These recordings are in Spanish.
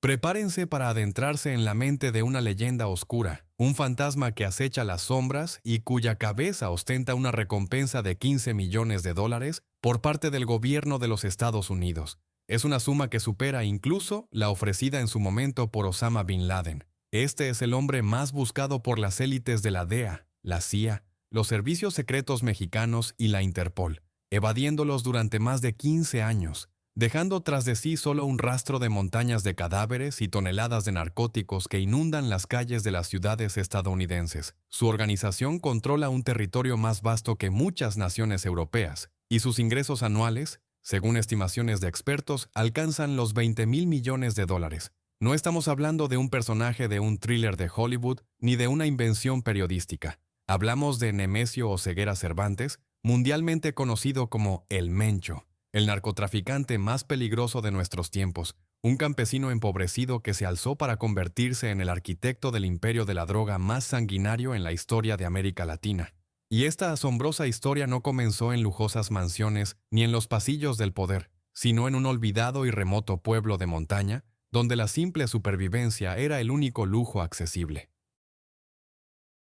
Prepárense para adentrarse en la mente de una leyenda oscura, un fantasma que acecha las sombras y cuya cabeza ostenta una recompensa de 15 millones de dólares por parte del gobierno de los Estados Unidos. Es una suma que supera incluso la ofrecida en su momento por Osama Bin Laden. Este es el hombre más buscado por las élites de la DEA, la CIA, los servicios secretos mexicanos y la Interpol, evadiéndolos durante más de 15 años, dejando tras de sí solo un rastro de montañas de cadáveres y toneladas de narcóticos que inundan las calles de las ciudades estadounidenses. Su organización controla un territorio más vasto que muchas naciones europeas, y sus ingresos anuales, según estimaciones de expertos, alcanzan los 20.000 millones de dólares. No estamos hablando de un personaje de un thriller de Hollywood ni de una invención periodística. Hablamos de Nemesio Oseguera Cervantes, mundialmente conocido como El Mencho, el narcotraficante más peligroso de nuestros tiempos, un campesino empobrecido que se alzó para convertirse en el arquitecto del imperio de la droga más sanguinario en la historia de América Latina. Y esta asombrosa historia no comenzó en lujosas mansiones ni en los pasillos del poder, sino en un olvidado y remoto pueblo de montaña, donde la simple supervivencia era el único lujo accesible.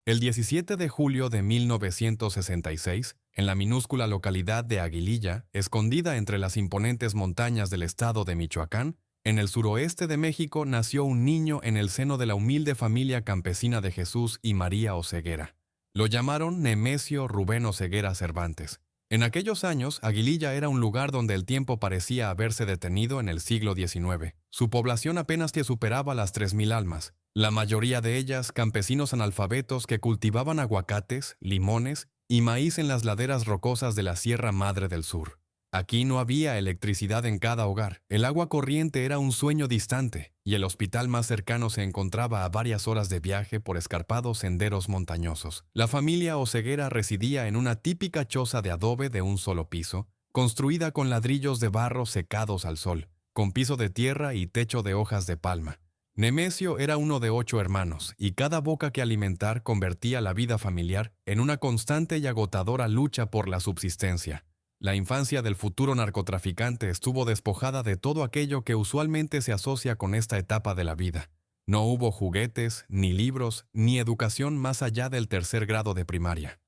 El 17 de julio de 1966, en la minúscula localidad de Aguililla, escondida entre las imponentes montañas del estado de Michoacán, en el suroeste de México nació un niño en el seno de la humilde familia campesina de Jesús y María Oseguera. Lo llamaron Nemesio Rubén Oseguera Cervantes. En aquellos años, Aguililla era un lugar donde el tiempo parecía haberse detenido en el siglo XIX. Su población apenas que superaba las 3.000 almas. La mayoría de ellas campesinos analfabetos que cultivaban aguacates, limones y maíz en las laderas rocosas de la Sierra Madre del Sur. Aquí no había electricidad en cada hogar, el agua corriente era un sueño distante, y el hospital más cercano se encontraba a varias horas de viaje por escarpados senderos montañosos. La familia Oseguera residía en una típica choza de adobe de un solo piso, construida con ladrillos de barro secados al sol, con piso de tierra y techo de hojas de palma. Nemesio era uno de 8 hermanos, y cada boca que alimentar convertía la vida familiar en una constante y agotadora lucha por la subsistencia. La infancia del futuro narcotraficante estuvo despojada de todo aquello que usualmente se asocia con esta etapa de la vida. No hubo juguetes, ni libros, ni educación más allá del 3er grado de primaria.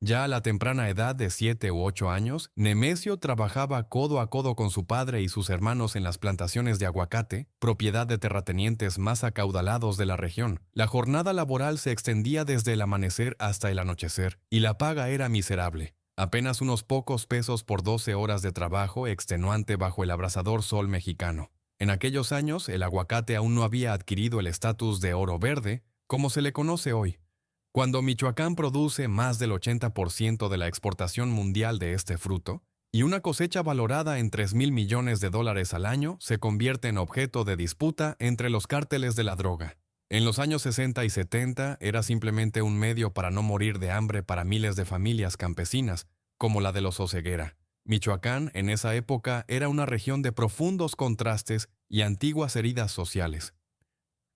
Ya a la temprana edad de 7 u 8 años, Nemesio trabajaba codo a codo con su padre y sus hermanos en las plantaciones de aguacate, propiedad de terratenientes más acaudalados de la región. La jornada laboral se extendía desde el amanecer hasta el anochecer, y la paga era miserable. Apenas unos pocos pesos por 12 horas de trabajo extenuante bajo el abrasador sol mexicano. En aquellos años, el aguacate aún no había adquirido el estatus de oro verde, como se le conoce hoy. Cuando Michoacán produce más del 80% de la exportación mundial de este fruto, y una cosecha valorada en 3.000 millones de dólares al año se convierte en objeto de disputa entre los cárteles de la droga. En los años 60 y 70 era simplemente un medio para no morir de hambre para miles de familias campesinas, como la de los Oseguera. Michoacán, en esa época, era una región de profundos contrastes y antiguas heridas sociales.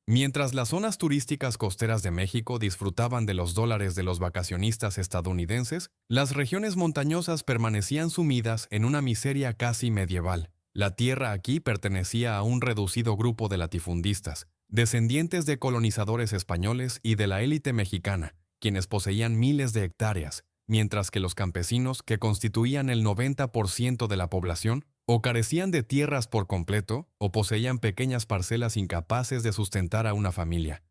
Mientras las zonas turísticas costeras de México disfrutaban de los dólares de los vacacionistas estadounidenses, las regiones montañosas permanecían sumidas en una miseria casi medieval. La tierra aquí pertenecía a un reducido grupo de latifundistas, descendientes de colonizadores españoles y de la élite mexicana, quienes poseían miles de hectáreas, mientras que los campesinos, que constituían el 90% de la población, o carecían de tierras por completo, o poseían pequeñas parcelas incapaces de sustentar a una familia.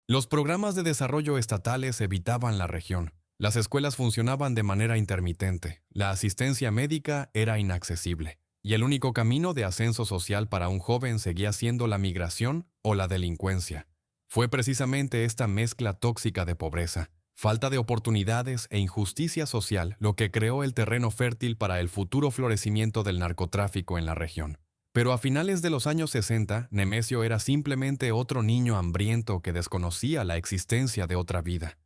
Los programas de desarrollo estatales evitaban la región. Las escuelas funcionaban de manera intermitente. La asistencia médica era inaccesible. Y el único camino de ascenso social para un joven seguía siendo la migración o la delincuencia. Fue precisamente esta mezcla tóxica de pobreza, falta de oportunidades e injusticia social lo que creó el terreno fértil para el futuro florecimiento del narcotráfico en la región. Pero a finales de los años 60, Nemesio era simplemente otro niño hambriento que desconocía la existencia de otra vida.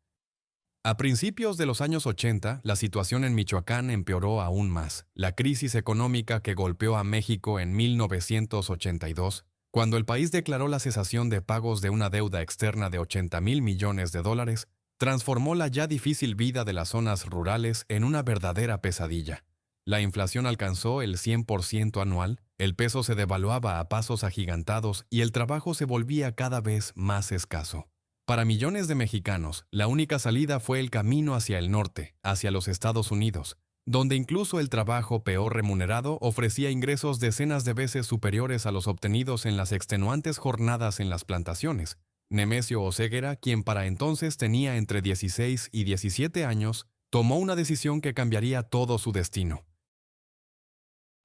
A principios de los años 80, la situación en Michoacán empeoró aún más. La crisis económica que golpeó a México en 1982, cuando el país declaró la cesación de pagos de una deuda externa de 80.000 millones de dólares, transformó la ya difícil vida de las zonas rurales en una verdadera pesadilla. La inflación alcanzó el 100% anual, El peso se devaluaba a pasos agigantados y el trabajo se volvía cada vez más escaso. Para millones de mexicanos, la única salida fue el camino hacia el norte, hacia los Estados Unidos, donde incluso el trabajo peor remunerado ofrecía ingresos decenas de veces superiores a los obtenidos en las extenuantes jornadas en las plantaciones. Nemesio Oseguera, quien para entonces tenía entre 16 y 17 años, tomó una decisión que cambiaría todo su destino.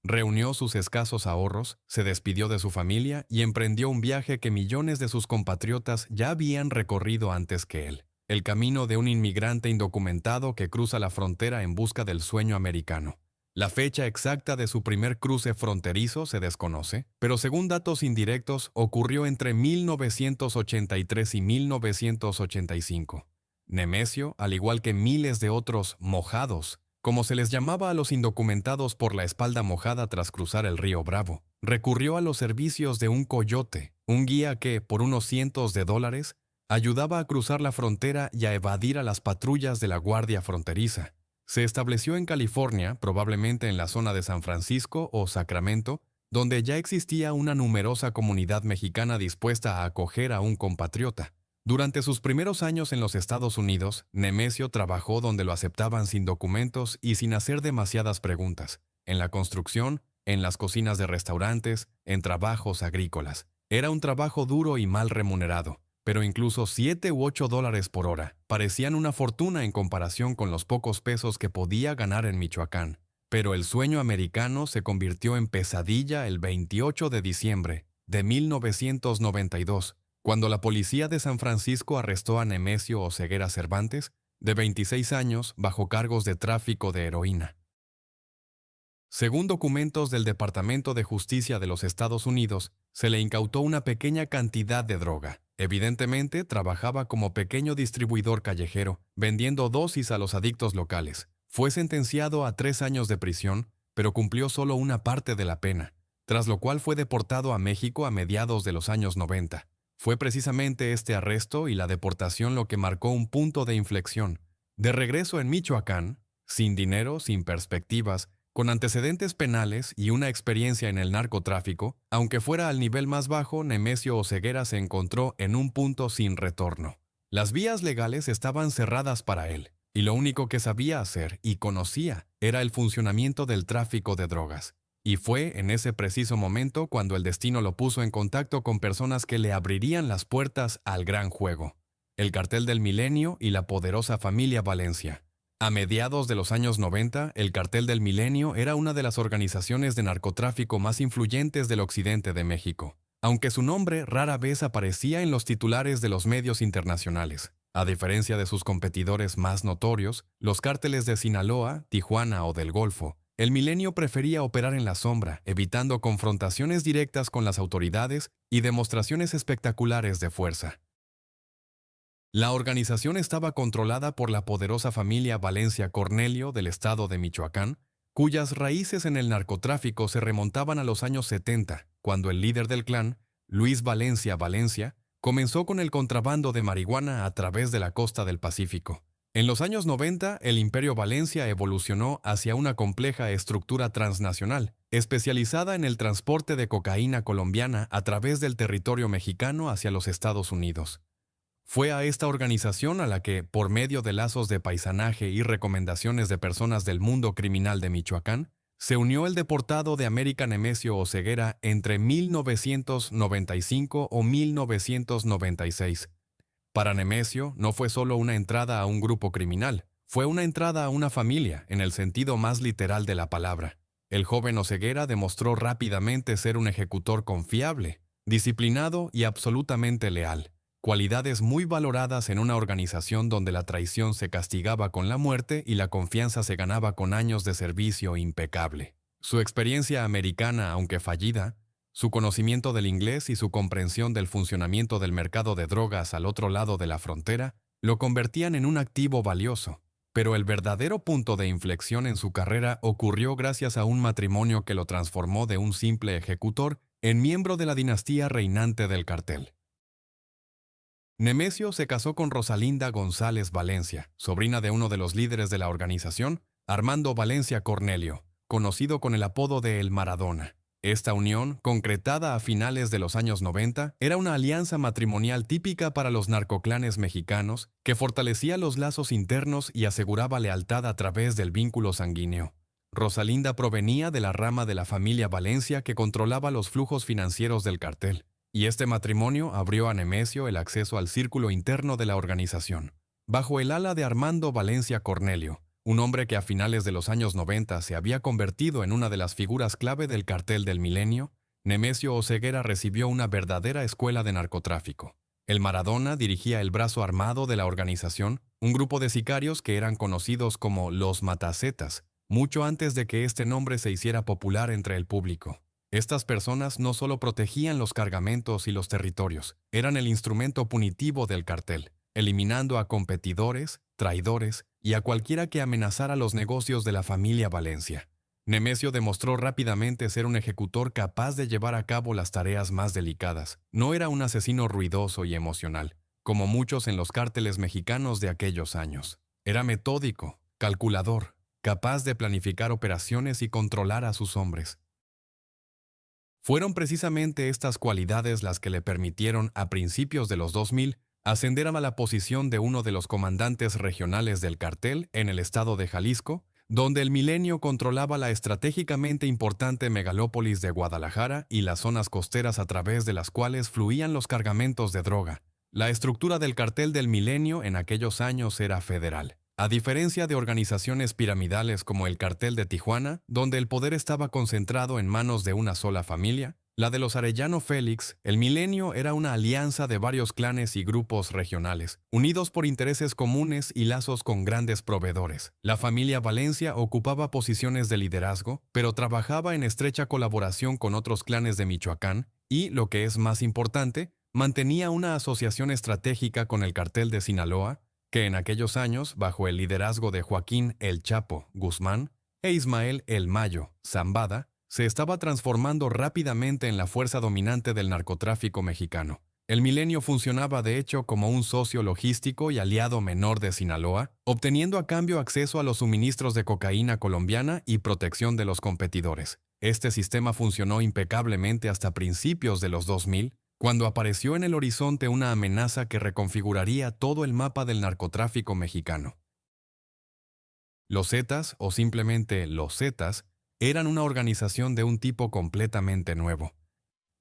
Reunió sus escasos ahorros, se despidió de su familia y emprendió un viaje que millones de sus compatriotas ya habían recorrido antes que él. El camino de un inmigrante indocumentado que cruza la frontera en busca del sueño americano. La fecha exacta de su primer cruce fronterizo se desconoce, pero según datos indirectos ocurrió entre 1983 y 1985. Nemesio, al igual que miles de otros mojados, como se les llamaba a los indocumentados por la espalda mojada tras cruzar el río Bravo, recurrió a los servicios de un coyote, un guía que, por unos cientos de dólares, ayudaba a cruzar la frontera y a evadir a las patrullas de la Guardia Fronteriza. Se estableció en California, probablemente en la zona de San Francisco o Sacramento, donde ya existía una numerosa comunidad mexicana dispuesta a acoger a un compatriota. Durante sus primeros años en los Estados Unidos, Nemesio trabajó donde lo aceptaban sin documentos y sin hacer demasiadas preguntas, en la construcción, en las cocinas de restaurantes, en trabajos agrícolas. Era un trabajo duro y mal remunerado, pero incluso $7 u $8 por hora parecían una fortuna en comparación con los pocos pesos que podía ganar en Michoacán. Pero el sueño americano se convirtió en pesadilla el 28 de diciembre de 1992, cuando la policía de San Francisco arrestó a Nemesio Oseguera Cervantes, de 26 años, bajo cargos de tráfico de heroína. Según documentos del Departamento de Justicia de los Estados Unidos, se le incautó una pequeña cantidad de droga. Evidentemente, trabajaba como pequeño distribuidor callejero, vendiendo dosis a los adictos locales. Fue sentenciado a 3 años de prisión, pero cumplió solo una parte de la pena, tras lo cual fue deportado a México a mediados de los años 90. Fue precisamente este arresto y la deportación lo que marcó un punto de inflexión. De regreso en Michoacán, sin dinero, sin perspectivas, con antecedentes penales y una experiencia en el narcotráfico, aunque fuera al nivel más bajo, Nemesio Oseguera se encontró en un punto sin retorno. Las vías legales estaban cerradas para él, y lo único que sabía hacer y conocía era el funcionamiento del tráfico de drogas. Y fue en ese preciso momento cuando el destino lo puso en contacto con personas que le abrirían las puertas al gran juego. El Cartel del Milenio y la poderosa familia Valencia. A mediados de los años 90, el Cartel del Milenio era una de las organizaciones de narcotráfico más influyentes del occidente de México, aunque su nombre rara vez aparecía en los titulares de los medios internacionales. A diferencia de sus competidores más notorios, los cárteles de Sinaloa, Tijuana o del Golfo, el Milenio prefería operar en la sombra, evitando confrontaciones directas con las autoridades y demostraciones espectaculares de fuerza. La organización estaba controlada por la poderosa familia Valencia Cornelio del estado de Michoacán, cuyas raíces en el narcotráfico se remontaban a los años 70, cuando el líder del clan, Luis Valencia Valencia, comenzó con el contrabando de marihuana a través de la costa del Pacífico. En los años 90, el Imperio Valencia evolucionó hacia una compleja estructura transnacional, especializada en el transporte de cocaína colombiana a través del territorio mexicano hacia los Estados Unidos. Fue a esta organización a la que, por medio de lazos de paisanaje y recomendaciones de personas del mundo criminal de Michoacán, se unió el deportado de América Nemesio Oseguera entre 1995 o 1996. Para Nemesio no fue solo una entrada a un grupo criminal, fue una entrada a una familia, en el sentido más literal de la palabra. El joven Oseguera demostró rápidamente ser un ejecutor confiable, disciplinado y absolutamente leal, cualidades muy valoradas en una organización donde la traición se castigaba con la muerte y la confianza se ganaba con años de servicio impecable. Su experiencia americana, aunque fallida, su conocimiento del inglés y su comprensión del funcionamiento del mercado de drogas al otro lado de la frontera lo convertían en un activo valioso. Pero el verdadero punto de inflexión en su carrera ocurrió gracias a un matrimonio que lo transformó de un simple ejecutor en miembro de la dinastía reinante del cartel. Nemesio se casó con Rosalinda González Valencia, sobrina de uno de los líderes de la organización, Armando Valencia Cornelio, conocido con el apodo de El Maradona. Esta unión, concretada a finales de los años 90, era una alianza matrimonial típica para los narcoclanes mexicanos que fortalecía los lazos internos y aseguraba lealtad a través del vínculo sanguíneo. Rosalinda provenía de la rama de la familia Valencia que controlaba los flujos financieros del cartel, y este matrimonio abrió a Nemesio el acceso al círculo interno de la organización. Bajo el ala de Armando Valencia Cornelio, un hombre que a finales de los años 90 se había convertido en una de las figuras clave del cartel del milenio, Nemesio Oseguera recibió una verdadera escuela de narcotráfico. El Maradona dirigía el brazo armado de la organización, un grupo de sicarios que eran conocidos como los Matacetas, mucho antes de que este nombre se hiciera popular entre el público. Estas personas no solo protegían los cargamentos y los territorios, eran el instrumento punitivo del cartel, eliminando a competidores, traidores y a cualquiera que amenazara los negocios de la familia Valencia. Nemesio demostró rápidamente ser un ejecutor capaz de llevar a cabo las tareas más delicadas. No era un asesino ruidoso y emocional, como muchos en los cárteles mexicanos de aquellos años. Era metódico, calculador, capaz de planificar operaciones y controlar a sus hombres. Fueron precisamente estas cualidades las que le permitieron, a principios de los 2000, ascender a la posición de uno de los comandantes regionales del cartel en el estado de Jalisco, donde el milenio controlaba la estratégicamente importante megalópolis de Guadalajara y las zonas costeras a través de las cuales fluían los cargamentos de droga. La estructura del cartel del milenio en aquellos años era federal. A diferencia de organizaciones piramidales como el cartel de Tijuana, donde el poder estaba concentrado en manos de una sola familia, la de los Arellano Félix, el milenio era una alianza de varios clanes y grupos regionales, unidos por intereses comunes y lazos con grandes proveedores. La familia Valencia ocupaba posiciones de liderazgo, pero trabajaba en estrecha colaboración con otros clanes de Michoacán y, lo que es más importante, mantenía una asociación estratégica con el cartel de Sinaloa, que en aquellos años, bajo el liderazgo de Joaquín El Chapo Guzmán e Ismael El Mayo Zambada, se estaba transformando rápidamente en la fuerza dominante del narcotráfico mexicano. El milenio funcionaba de hecho como un socio logístico y aliado menor de Sinaloa, obteniendo a cambio acceso a los suministros de cocaína colombiana y protección de los competidores. Este sistema funcionó impecablemente hasta principios de los 2000, cuando apareció en el horizonte una amenaza que reconfiguraría todo el mapa del narcotráfico mexicano. Los Zetas, o simplemente los Zetas, eran una organización de un tipo completamente nuevo.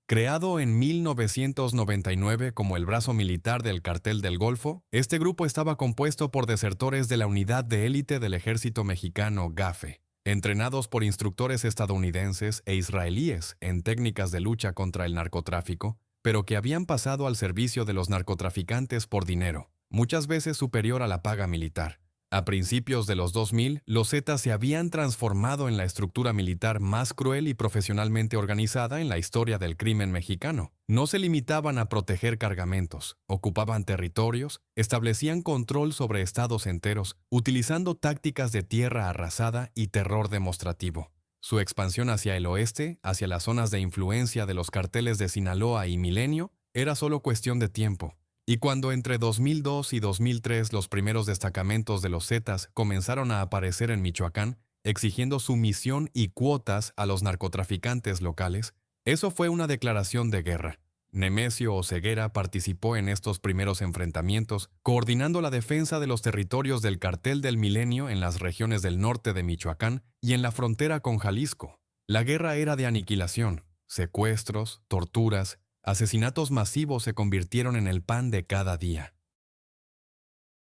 Creado en 1999 como el brazo militar del Cartel del Golfo, este grupo estaba compuesto por desertores de la Unidad de Élite del Ejército Mexicano GAFE, entrenados por instructores estadounidenses e israelíes en técnicas de lucha contra el narcotráfico, pero que habían pasado al servicio de los narcotraficantes por dinero, muchas veces superior a la paga militar. A principios de los 2000, los Zetas se habían transformado en la estructura militar más cruel y profesionalmente organizada en la historia del crimen mexicano. No se limitaban a proteger cargamentos, ocupaban territorios, establecían control sobre estados enteros, utilizando tácticas de tierra arrasada y terror demostrativo. Su expansión hacia el oeste, hacia las zonas de influencia de los carteles de Sinaloa y Milenio, era solo cuestión de tiempo. Y cuando entre 2002 y 2003 los primeros destacamentos de los Zetas comenzaron a aparecer en Michoacán, exigiendo sumisión y cuotas a los narcotraficantes locales, eso fue una declaración de guerra. Nemesio Oseguera participó en estos primeros enfrentamientos, coordinando la defensa de los territorios del Cartel del Milenio en las regiones del norte de Michoacán y en la frontera con Jalisco. La guerra era de aniquilación, secuestros, torturas, asesinatos masivos se convirtieron en el pan de cada día.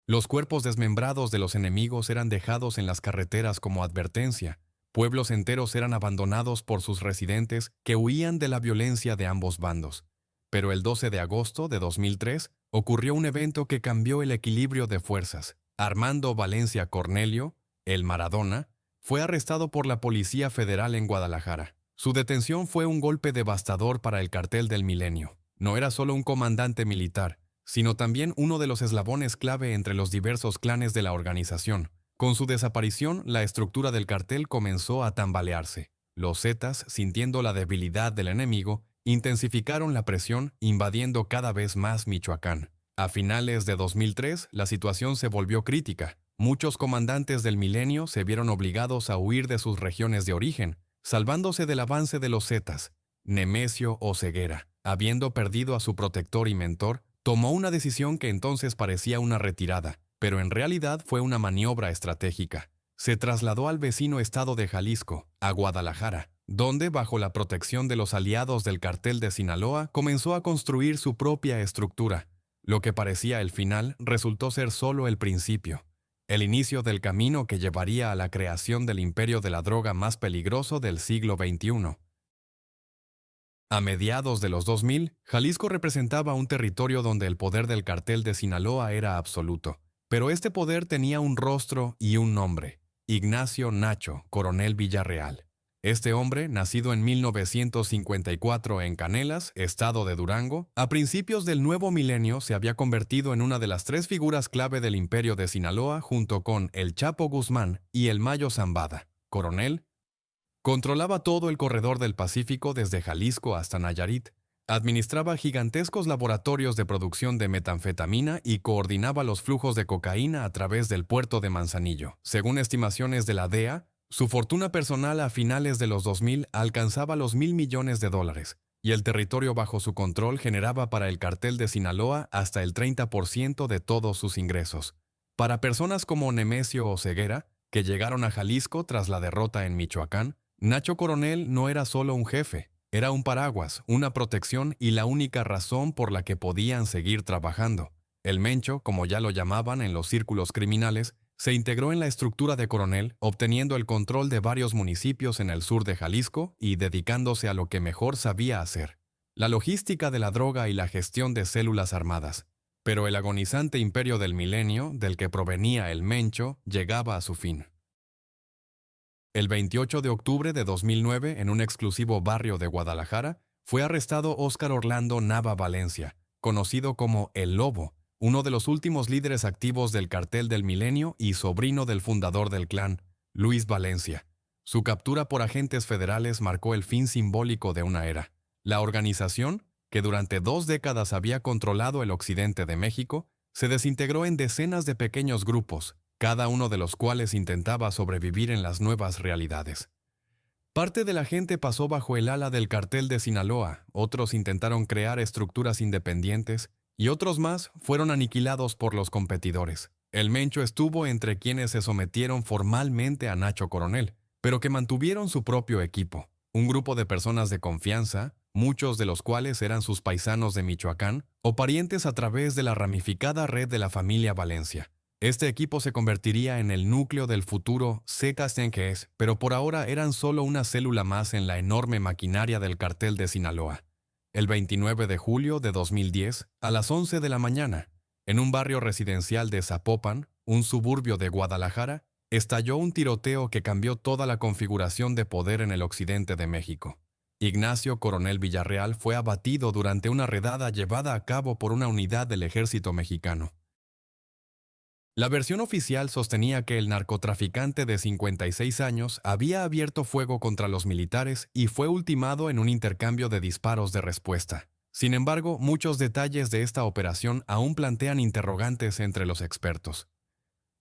Los cuerpos desmembrados de los enemigos eran dejados en las carreteras como advertencia. Pueblos enteros eran abandonados por sus residentes que huían de la violencia de ambos bandos. Pero el 12 de agosto de 2003 ocurrió un evento que cambió el equilibrio de fuerzas. Armando Valencia Cornelio, el Maradona, fue arrestado por la Policía Federal en Guadalajara. Su detención fue un golpe devastador para el Cartel del Milenio. No era solo un comandante militar, sino también uno de los eslabones clave entre los diversos clanes de la organización. Con su desaparición, la estructura del cartel comenzó a tambalearse. Los Zetas, sintiendo la debilidad del enemigo, intensificaron la presión, invadiendo cada vez más Michoacán. A finales de 2003, la situación se volvió crítica. Muchos comandantes del Milenio se vieron obligados a huir de sus regiones de origen, salvándose del avance de los zetas. Nemesio Oseguera, habiendo perdido a su protector y mentor, tomó una decisión que entonces parecía una retirada, pero en realidad fue una maniobra estratégica. Se trasladó al vecino estado de Jalisco, a Guadalajara, donde, bajo la protección de los aliados del cartel de Sinaloa, comenzó a construir su propia estructura. Lo que parecía el final resultó ser solo el principio, el inicio del camino que llevaría a la creación del imperio de la droga más peligroso del siglo XXI. A mediados de los 2000, Jalisco representaba un territorio donde el poder del cartel de Sinaloa era absoluto. Pero este poder tenía un rostro y un nombre: Ignacio Nacho Coronel Villarreal. Este hombre, nacido en 1954 en Canelas, estado de Durango, a principios del nuevo milenio se había convertido en una de las tres figuras clave del imperio de Sinaloa junto con el Chapo Guzmán y el Mayo Zambada. Coronel controlaba todo el corredor del Pacífico desde Jalisco hasta Nayarit, administraba gigantescos laboratorios de producción de metanfetamina y coordinaba los flujos de cocaína a través del puerto de Manzanillo. Según estimaciones de la DEA, su fortuna personal a finales de los 2000 alcanzaba los $1,000 millones, y el territorio bajo su control generaba para el cartel de Sinaloa hasta el 30% de todos sus ingresos. Para personas como Nemesio Oseguera, que llegaron a Jalisco tras la derrota en Michoacán, Nacho Coronel no era solo un jefe, era un paraguas, una protección y la única razón por la que podían seguir trabajando. El Mencho, como ya lo llamaban en los círculos criminales, se integró en la estructura de Coronel, obteniendo el control de varios municipios en el sur de Jalisco y dedicándose a lo que mejor sabía hacer: la logística de la droga y la gestión de células armadas. Pero el agonizante imperio del milenio, del que provenía el Mencho, llegaba a su fin. El 28 de octubre de 2009, en un exclusivo barrio de Guadalajara, fue arrestado Óscar Orlando Nava Valencia, conocido como El Lobo, uno de los últimos líderes activos del cartel del milenio y sobrino del fundador del clan, Luis Valencia. Su captura por agentes federales marcó el fin simbólico de una era. La organización, que durante 2 décadas había controlado el occidente de México, se desintegró en decenas de pequeños grupos, cada uno de los cuales intentaba sobrevivir en las nuevas realidades. Parte de la gente pasó bajo el ala del cartel de Sinaloa, otros intentaron crear estructuras independientes y otros más fueron aniquilados por los competidores. El Mencho estuvo entre quienes se sometieron formalmente a Nacho Coronel, pero que mantuvieron su propio equipo, un grupo de personas de confianza, muchos de los cuales eran sus paisanos de Michoacán o parientes a través de la ramificada red de la familia Valencia. Este equipo se convertiría en el núcleo del futuro Zetas, pero por ahora eran solo una célula más en la enorme maquinaria del cartel de Sinaloa. El 29 de julio de 2010, a las 11 de la mañana, en un barrio residencial de Zapopan, un suburbio de Guadalajara, estalló un tiroteo que cambió toda la configuración de poder en el occidente de México. Ignacio Coronel Villarreal fue abatido durante una redada llevada a cabo por una unidad del ejército mexicano. La versión oficial sostenía que el narcotraficante de 56 años había abierto fuego contra los militares y fue ultimado en un intercambio de disparos de respuesta. Sin embargo, muchos detalles de esta operación aún plantean interrogantes entre los expertos.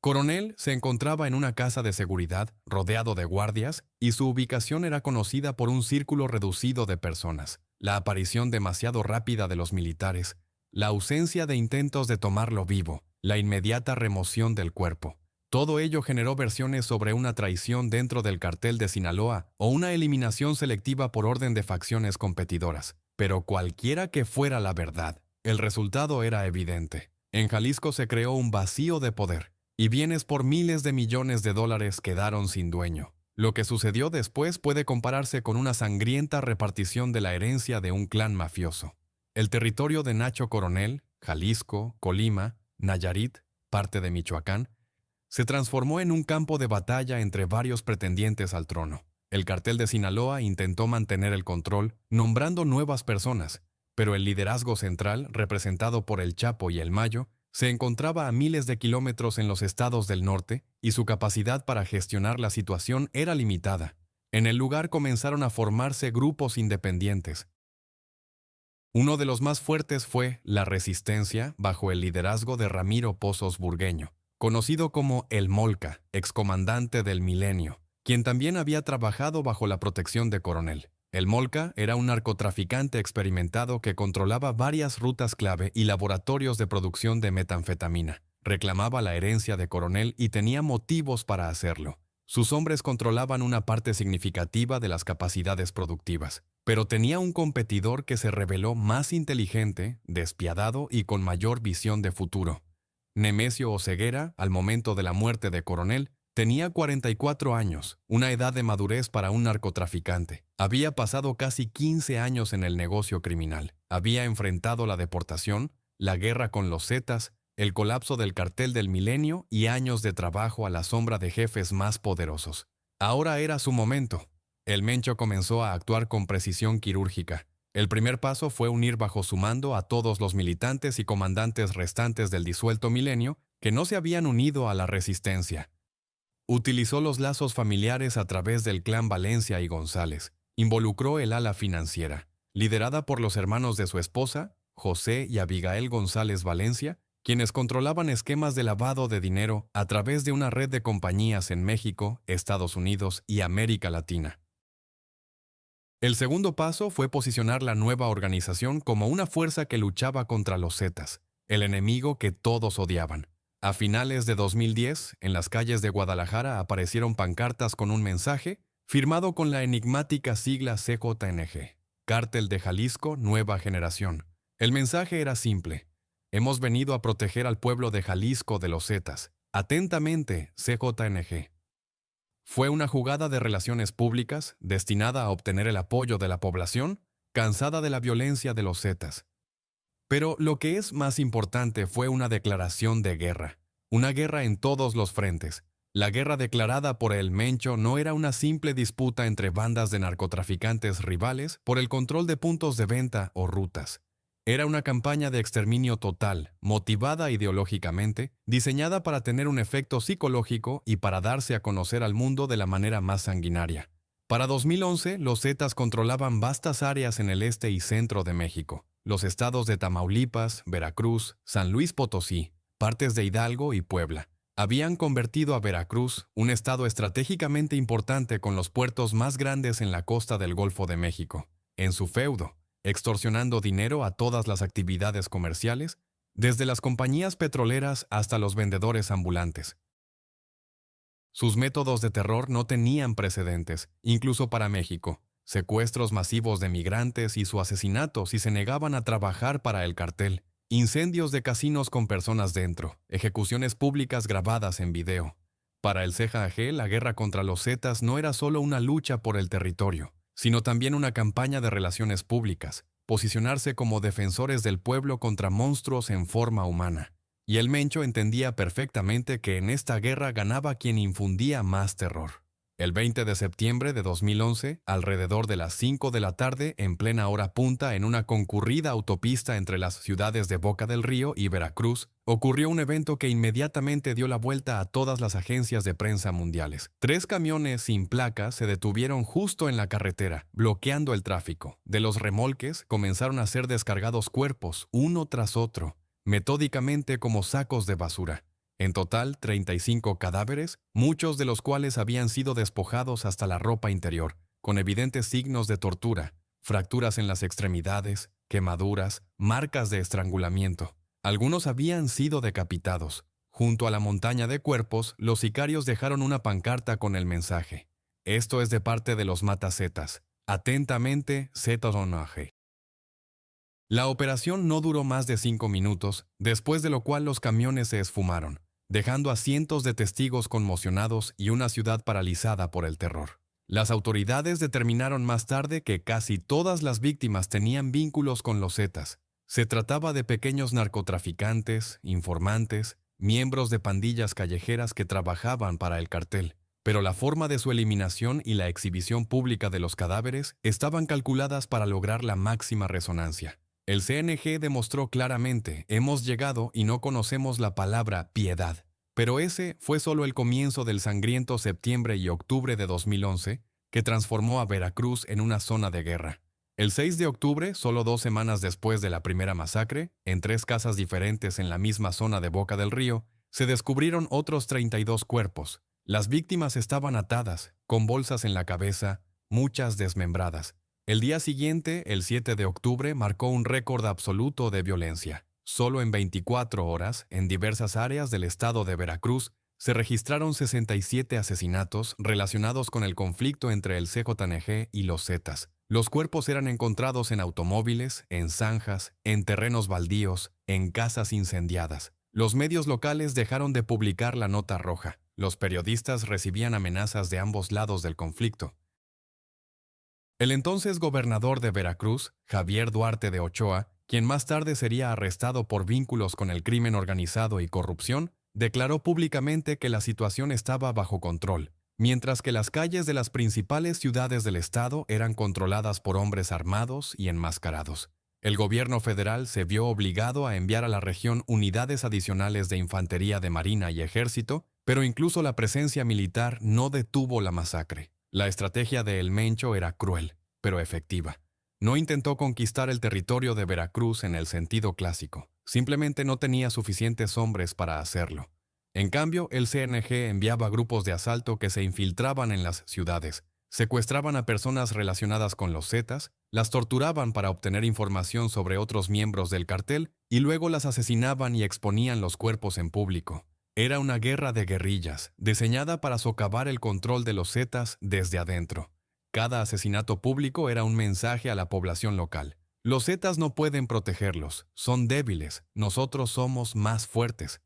Coronel se encontraba en una casa de seguridad, rodeado de guardias, y su ubicación era conocida por un círculo reducido de personas. La aparición demasiado rápida de los militares, la ausencia de intentos de tomarlo vivo, la inmediata remoción del cuerpo. Todo ello generó versiones sobre una traición dentro del cartel de Sinaloa o una eliminación selectiva por orden de facciones competidoras. Pero cualquiera que fuera la verdad, el resultado era evidente. En Jalisco se creó un vacío de poder, y bienes por miles de millones de dólares quedaron sin dueño. Lo que sucedió después puede compararse con una sangrienta repartición de la herencia de un clan mafioso. El territorio de Nacho Coronel, Jalisco, Colima, Nayarit, parte de Michoacán, se transformó en un campo de batalla entre varios pretendientes al trono. El cartel de Sinaloa intentó mantener el control, nombrando nuevas personas, pero el liderazgo central, representado por el Chapo y el Mayo, se encontraba a miles de kilómetros en los estados del norte y su capacidad para gestionar la situación era limitada. En el lugar comenzaron a formarse grupos independientes. Uno de los más fuertes fue la Resistencia, bajo el liderazgo de Ramiro Pozos Burgueño, conocido como El Molca, excomandante del Milenio, quien también había trabajado bajo la protección de Coronel. El Molca era un narcotraficante experimentado que controlaba varias rutas clave y laboratorios de producción de metanfetamina. Reclamaba la herencia de Coronel y tenía motivos para hacerlo. Sus hombres controlaban una parte significativa de las capacidades productivas, pero tenía un competidor que se reveló más inteligente, despiadado y con mayor visión de futuro. Nemesio Oseguera, al momento de la muerte de Coronel, tenía 44 años, una edad de madurez para un narcotraficante. Había pasado casi 15 años en el negocio criminal. Había enfrentado la deportación, la guerra con los Zetas, el colapso del cartel del Milenio y años de trabajo a la sombra de jefes más poderosos. Ahora era su momento. El Mencho comenzó a actuar con precisión quirúrgica. El primer paso fue unir bajo su mando a todos los militantes y comandantes restantes del disuelto Milenio que no se habían unido a la resistencia. Utilizó los lazos familiares a través del clan Valencia y González. Involucró el ala financiera, liderada por los hermanos de su esposa, José y Abigail González Valencia, quienes controlaban esquemas de lavado de dinero a través de una red de compañías en México, Estados Unidos y América Latina. El segundo paso fue posicionar la nueva organización como una fuerza que luchaba contra los Zetas, el enemigo que todos odiaban. A finales de 2010, en las calles de Guadalajara aparecieron pancartas con un mensaje firmado con la enigmática sigla CJNG, Cártel de Jalisco Nueva Generación. El mensaje era simple: hemos venido a proteger al pueblo de Jalisco de los Zetas. Atentamente, CJNG. Fue una jugada de relaciones públicas destinada a obtener el apoyo de la población, cansada de la violencia de los Zetas. Pero lo que es más importante fue una declaración de guerra. Una guerra en todos los frentes. La guerra declarada por el Mencho no era una simple disputa entre bandas de narcotraficantes rivales por el control de puntos de venta o rutas. Era una campaña de exterminio total, motivada ideológicamente, diseñada para tener un efecto psicológico y para darse a conocer al mundo de la manera más sanguinaria. Para 2011, los Zetas controlaban vastas áreas en el este y centro de México. Los estados de Tamaulipas, Veracruz, San Luis Potosí, partes de Hidalgo y Puebla. Habían convertido a Veracruz, un estado estratégicamente importante con los puertos más grandes en la costa del Golfo de México, en su feudo, extorsionando dinero a todas las actividades comerciales, desde las compañías petroleras hasta los vendedores ambulantes. Sus métodos de terror no tenían precedentes, incluso para México. Secuestros masivos de migrantes y su asesinato si se negaban a trabajar para el cartel. Incendios de casinos con personas dentro. Ejecuciones públicas grabadas en video. Para el CJG, la guerra contra los Zetas no era solo una lucha por el territorio, sino también una campaña de relaciones públicas, posicionarse como defensores del pueblo contra monstruos en forma humana. Y el Mencho entendía perfectamente que en esta guerra ganaba quien infundía más terror. El 20 de septiembre de 2011, alrededor de las 5 de la tarde, en plena hora punta en una concurrida autopista entre las ciudades de Boca del Río y Veracruz, ocurrió un evento que inmediatamente dio la vuelta a todas las agencias de prensa mundiales. 3 camiones sin placas se detuvieron justo en la carretera, bloqueando el tráfico. De los remolques comenzaron a ser descargados cuerpos, uno tras otro, metódicamente como sacos de basura. En total, 35 cadáveres, muchos de los cuales habían sido despojados hasta la ropa interior, con evidentes signos de tortura, fracturas en las extremidades, quemaduras, marcas de estrangulamiento. Algunos habían sido decapitados. Junto a la montaña de cuerpos, los sicarios dejaron una pancarta con el mensaje: esto es de parte de los matazetas. Atentamente, ZJNG. La operación no duró más de 5 minutos, después de lo cual los camiones se esfumaron, dejando a cientos de testigos conmocionados y una ciudad paralizada por el terror. Las autoridades determinaron más tarde que casi todas las víctimas tenían vínculos con los Zetas. Se trataba de pequeños narcotraficantes, informantes, miembros de pandillas callejeras que trabajaban para el cartel, pero la forma de su eliminación y la exhibición pública de los cadáveres estaban calculadas para lograr la máxima resonancia. El CNG demostró claramente: hemos llegado y no conocemos la palabra piedad. Pero ese fue solo el comienzo del sangriento septiembre y octubre de 2011, que transformó a Veracruz en una zona de guerra. El 6 de octubre, solo 2 semanas después de la primera masacre, en 3 casas diferentes en la misma zona de Boca del Río, se descubrieron otros 32 cuerpos. Las víctimas estaban atadas, con bolsas en la cabeza, muchas desmembradas. El día siguiente, el 7 de octubre, marcó un récord absoluto de violencia. Solo en 24 horas, en diversas áreas del estado de Veracruz, se registraron 67 asesinatos relacionados con el conflicto entre el CJNG y los Zetas. Los cuerpos eran encontrados en automóviles, en zanjas, en terrenos baldíos, en casas incendiadas. Los medios locales dejaron de publicar la nota roja. Los periodistas recibían amenazas de ambos lados del conflicto. El entonces gobernador de Veracruz, Javier Duarte de Ochoa, quien más tarde sería arrestado por vínculos con el crimen organizado y corrupción, declaró públicamente que la situación estaba bajo control, mientras que las calles de las principales ciudades del estado eran controladas por hombres armados y enmascarados. El gobierno federal se vio obligado a enviar a la región unidades adicionales de infantería de marina y ejército, pero incluso la presencia militar no detuvo la masacre. La estrategia de El Mencho era cruel, pero efectiva. No intentó conquistar el territorio de Veracruz en el sentido clásico. Simplemente no tenía suficientes hombres para hacerlo. En cambio, el CNG enviaba grupos de asalto que se infiltraban en las ciudades, secuestraban a personas relacionadas con los Zetas, las torturaban para obtener información sobre otros miembros del cartel y luego las asesinaban y exponían los cuerpos en público. Era una guerra de guerrillas, diseñada para socavar el control de los Zetas desde adentro. Cada asesinato público era un mensaje a la población local. Los Zetas no pueden protegerlos, son débiles, nosotros somos más fuertes.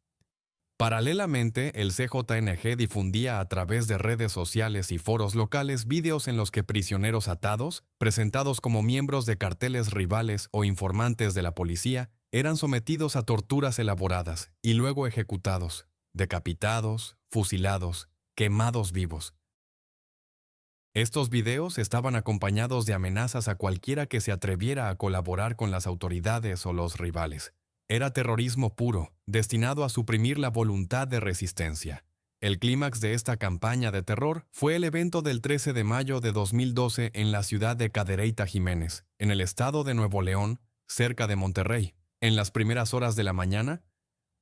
Paralelamente, el CJNG difundía a través de redes sociales y foros locales vídeos en los que prisioneros atados, presentados como miembros de carteles rivales o informantes de la policía, eran sometidos a torturas elaboradas y luego ejecutados, decapitados, fusilados, quemados vivos. Estos videos estaban acompañados de amenazas a cualquiera que se atreviera a colaborar con las autoridades o los rivales. Era terrorismo puro, destinado a suprimir la voluntad de resistencia. El clímax de esta campaña de terror fue el evento del 13 de mayo de 2012 en la ciudad de Cadereyta Jiménez, en el estado de Nuevo León, cerca de Monterrey. En las primeras horas de la mañana,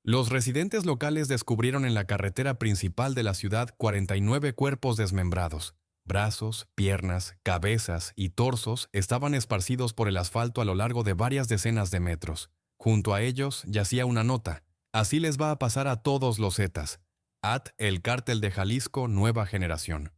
los residentes locales descubrieron en la carretera principal de la ciudad 49 cuerpos desmembrados. Brazos, piernas, cabezas y torsos estaban esparcidos por el asfalto a lo largo de varias decenas de metros. Junto a ellos yacía una nota: así les va a pasar a todos los Zetas. El Cártel de Jalisco Nueva Generación.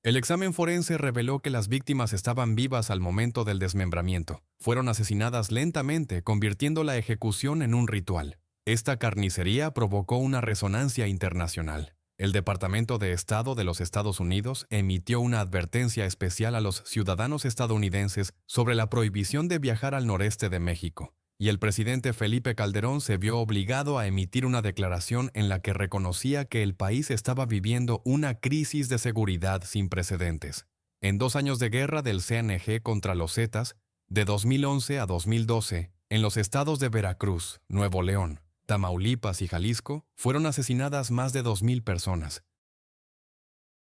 El examen forense reveló que las víctimas estaban vivas al momento del desmembramiento. Fueron asesinadas lentamente, convirtiendo la ejecución en un ritual. Esta carnicería provocó una resonancia internacional. El Departamento de Estado de los Estados Unidos emitió una advertencia especial a los ciudadanos estadounidenses sobre la prohibición de viajar al noreste de México. Y el presidente Felipe Calderón se vio obligado a emitir una declaración en la que reconocía que el país estaba viviendo una crisis de seguridad sin precedentes. En 2 años de guerra del CNG contra los Zetas, de 2011 a 2012, en los estados de Veracruz, Nuevo León, Tamaulipas y Jalisco, fueron asesinadas más de 2,000 personas.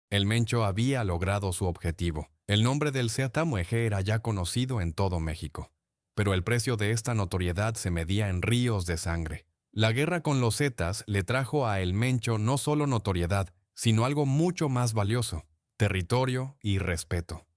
El Mencho había logrado su objetivo. El nombre del CJNG era ya conocido en todo México. Pero el precio de esta notoriedad se medía en ríos de sangre. La guerra con los Zetas le trajo a El Mencho no solo notoriedad, sino algo mucho más valioso: territorio y respeto.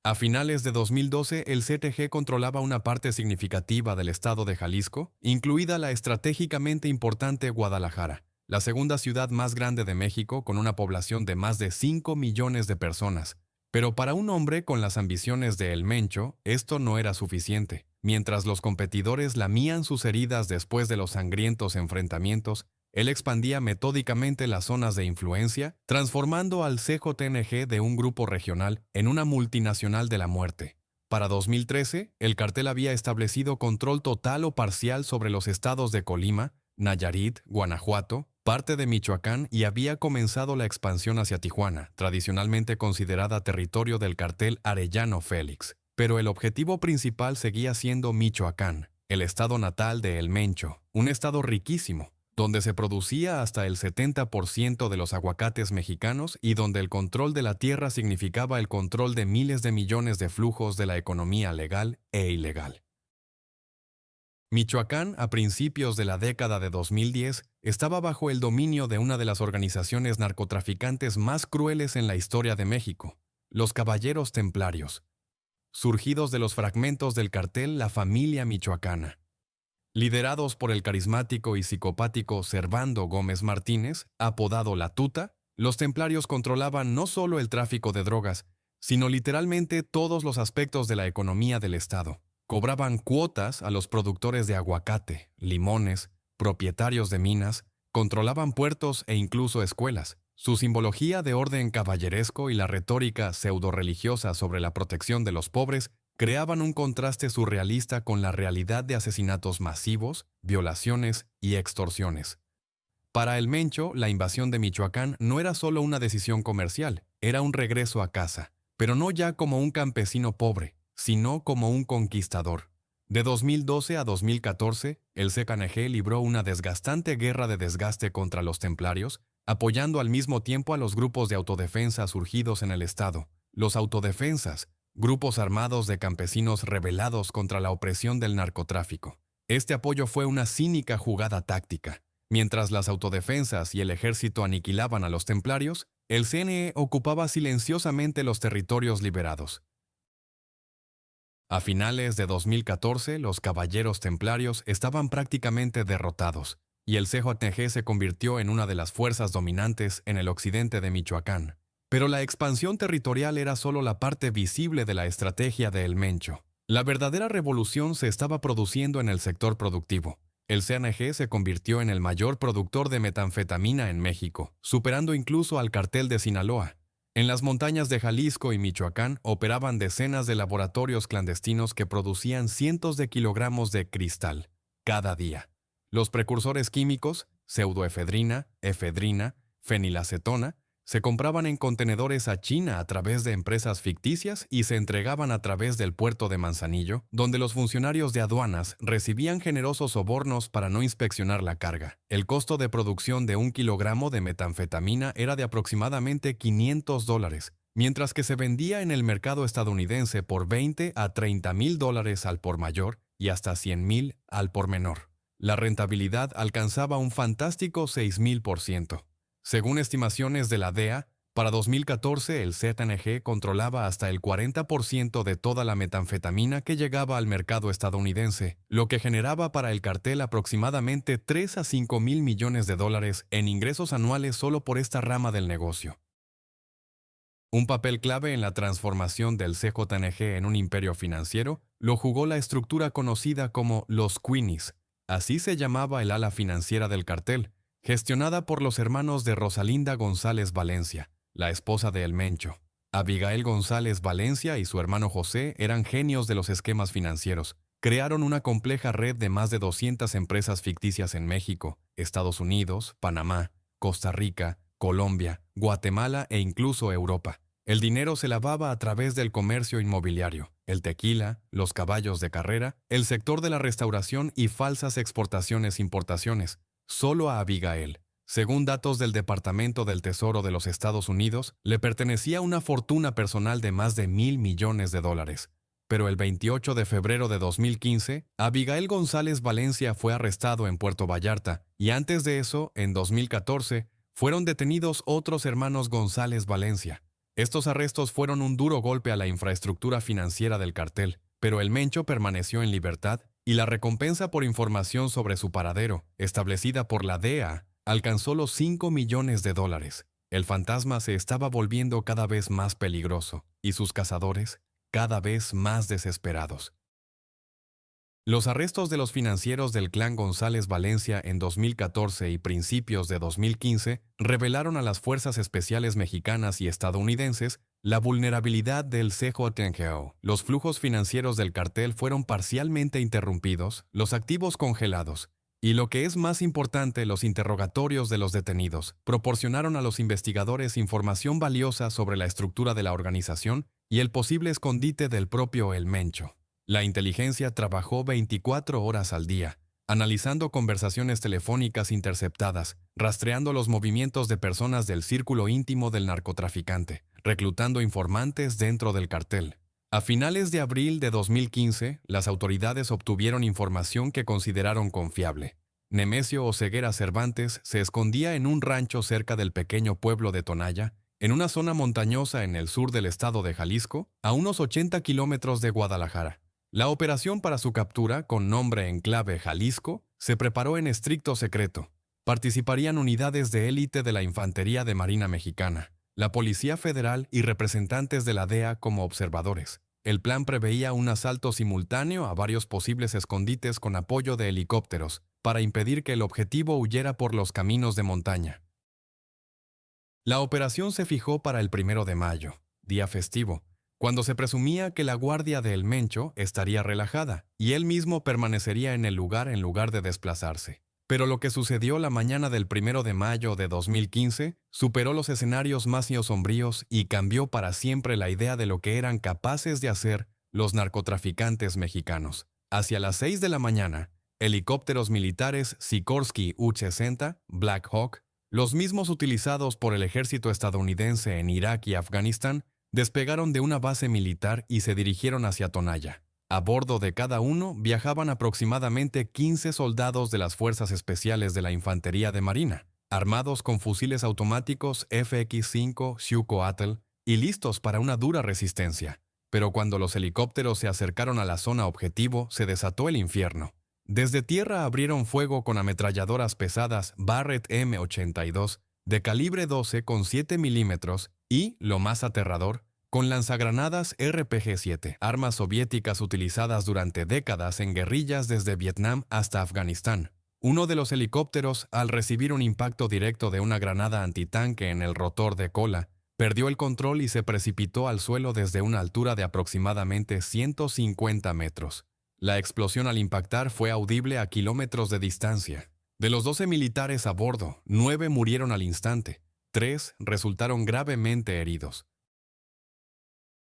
A finales de 2012, el CTG controlaba una parte significativa del estado de Jalisco, incluida la estratégicamente importante Guadalajara, la segunda ciudad más grande de México con una población de más de 5 millones de personas. Pero para un hombre con las ambiciones de El Mencho, esto no era suficiente. Mientras los competidores lamían sus heridas después de los sangrientos enfrentamientos, él expandía metódicamente las zonas de influencia, transformando al CJNG de un grupo regional en una multinacional de la muerte. Para 2013, el cartel había establecido control total o parcial sobre los estados de Colima, Nayarit, Guanajuato, parte de Michoacán, y había comenzado la expansión hacia Tijuana, tradicionalmente considerada territorio del cartel Arellano Félix. Pero el objetivo principal seguía siendo Michoacán, el estado natal de El Mencho, un estado riquísimo, donde se producía hasta el 70% de los aguacates mexicanos y donde el control de la tierra significaba el control de miles de millones de flujos de la economía legal e ilegal. Michoacán, a principios de la década de 2010, estaba bajo el dominio de una de las organizaciones narcotraficantes más crueles en la historia de México, los Caballeros Templarios, surgidos de los fragmentos del cartel La Familia Michoacana. Liderados por el carismático y psicopático Servando Gómez Martínez, apodado La Tuta, los templarios controlaban no solo el tráfico de drogas, sino literalmente todos los aspectos de la economía del Estado. Cobraban cuotas a los productores de aguacate, limones, propietarios de minas, controlaban puertos e incluso escuelas. Su simbología de orden caballeresco y la retórica pseudo-religiosa sobre la protección de los pobres creaban un contraste surrealista con la realidad de asesinatos masivos, violaciones y extorsiones. Para el Mencho, la invasión de Michoacán no era solo una decisión comercial, era un regreso a casa, pero no ya como un campesino pobre, sino como un conquistador. De 2012 a 2014, el CKNG libró una desgastante guerra de desgaste contra los templarios, apoyando al mismo tiempo a los grupos de autodefensa surgidos en el Estado. Los autodefensas, grupos armados de campesinos rebelados contra la opresión del narcotráfico. Este apoyo fue una cínica jugada táctica. Mientras las autodefensas y el ejército aniquilaban a los templarios, el CNE ocupaba silenciosamente los territorios liberados. A finales de 2014, los caballeros templarios estaban prácticamente derrotados, y el CJNG se convirtió en una de las fuerzas dominantes en el occidente de Michoacán. Pero la expansión territorial era solo la parte visible de la estrategia de El Mencho. La verdadera revolución se estaba produciendo en el sector productivo. El CNG se convirtió en el mayor productor de metanfetamina en México, superando incluso al cartel de Sinaloa. En las montañas de Jalisco y Michoacán operaban decenas de laboratorios clandestinos que producían cientos de kilogramos de cristal cada día. Los precursores químicos, pseudoefedrina, efedrina, fenilacetona, se compraban en contenedores a China a través de empresas ficticias y se entregaban a través del puerto de Manzanillo, donde los funcionarios de aduanas recibían generosos sobornos para no inspeccionar la carga. El costo de producción de 1 kilogramo de metanfetamina era de aproximadamente $500, mientras que se vendía en el mercado estadounidense por $20 a $30,000 al por mayor y hasta $100,000 al por menor. La rentabilidad alcanzaba un fantástico 6,000%. Según estimaciones de la DEA, para 2014 el CNG controlaba hasta el 40% de toda la metanfetamina que llegaba al mercado estadounidense, lo que generaba para el cartel aproximadamente 3 a 5 mil millones de dólares en ingresos anuales solo por esta rama del negocio. Un papel clave en la transformación del CJNG en un imperio financiero lo jugó la estructura conocida como los Queenies. Así se llamaba el ala financiera del cartel, gestionada por los hermanos de Rosalinda González Valencia, la esposa de El Mencho. Abigail González Valencia y su hermano José eran genios de los esquemas financieros. Crearon una compleja red de más de 200 empresas ficticias en México, Estados Unidos, Panamá, Costa Rica, Colombia, Guatemala e incluso Europa. El dinero se lavaba a través del comercio inmobiliario, el tequila, los caballos de carrera, el sector de la restauración y falsas exportaciones-importaciones. Solo a Abigail, según datos del Departamento del Tesoro de los Estados Unidos, le pertenecía una fortuna personal de más de $1,000 millones. Pero el 28 de febrero de 2015, Abigail González Valencia fue arrestado en Puerto Vallarta y antes de eso, en 2014, fueron detenidos otros hermanos González Valencia. Estos arrestos fueron un duro golpe a la infraestructura financiera del cartel, pero el Mencho permaneció en libertad y la recompensa por información sobre su paradero, establecida por la DEA, alcanzó los $5 millones. El fantasma se estaba volviendo cada vez más peligroso y sus cazadores cada vez más desesperados. Los arrestos de los financieros del clan González Valencia en 2014 y principios de 2015 revelaron a las fuerzas especiales mexicanas y estadounidenses la vulnerabilidad del CJNG. Los flujos financieros del cartel fueron parcialmente interrumpidos, los activos congelados, y lo que es más importante, los interrogatorios de los detenidos proporcionaron a los investigadores información valiosa sobre la estructura de la organización y el posible escondite del propio El Mencho. La inteligencia trabajó 24 horas al día, analizando conversaciones telefónicas interceptadas, rastreando los movimientos de personas del círculo íntimo del narcotraficante, reclutando informantes dentro del cartel. A finales de abril de 2015, las autoridades obtuvieron información que consideraron confiable. Nemesio Oseguera Cervantes se escondía en un rancho cerca del pequeño pueblo de Tonaya, en una zona montañosa en el sur del estado de Jalisco, a unos 80 kilómetros de Guadalajara. La operación para su captura, con nombre en clave Jalisco, se preparó en estricto secreto. Participarían unidades de élite de la Infantería de Marina Mexicana, la Policía Federal y representantes de la DEA como observadores. El plan preveía un asalto simultáneo a varios posibles escondites con apoyo de helicópteros, para impedir que el objetivo huyera por los caminos de montaña. La operación se fijó para el 1 de mayo, día festivo, cuando se presumía que la guardia de El Mencho estaría relajada y él mismo permanecería en lugar de desplazarse. Pero lo que sucedió la mañana del 1 de mayo de 2015 superó los escenarios más sombríos y cambió para siempre la idea de lo que eran capaces de hacer los narcotraficantes mexicanos. Hacia las 6 de la mañana, helicópteros militares Sikorsky U-60, Black Hawk, los mismos utilizados por el ejército estadounidense en Irak y Afganistán, despegaron de una base militar y se dirigieron hacia Tonaya. A bordo de cada uno viajaban aproximadamente 15 soldados de las Fuerzas Especiales de la Infantería de Marina, armados con fusiles automáticos FX-5 Schukoatl y listos para una dura resistencia. Pero cuando los helicópteros se acercaron a la zona objetivo, se desató el infierno. Desde tierra abrieron fuego con ametralladoras pesadas Barrett M82 de calibre 12 con 7 milímetros y, lo más aterrador, con lanzagranadas RPG-7, armas soviéticas utilizadas durante décadas en guerrillas desde Vietnam hasta Afganistán. Uno de los helicópteros, al recibir un impacto directo de una granada antitanque en el rotor de cola, perdió el control y se precipitó al suelo desde una altura de aproximadamente 150 metros. La explosión al impactar fue audible a kilómetros de distancia. De los 12 militares a bordo, 9 murieron al instante. 3 resultaron gravemente heridos.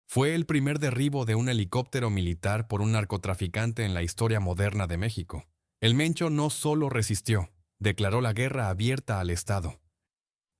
Fue el primer derribo de un helicóptero militar por un narcotraficante en la historia moderna de México. El Mencho no solo resistió, declaró la guerra abierta al Estado.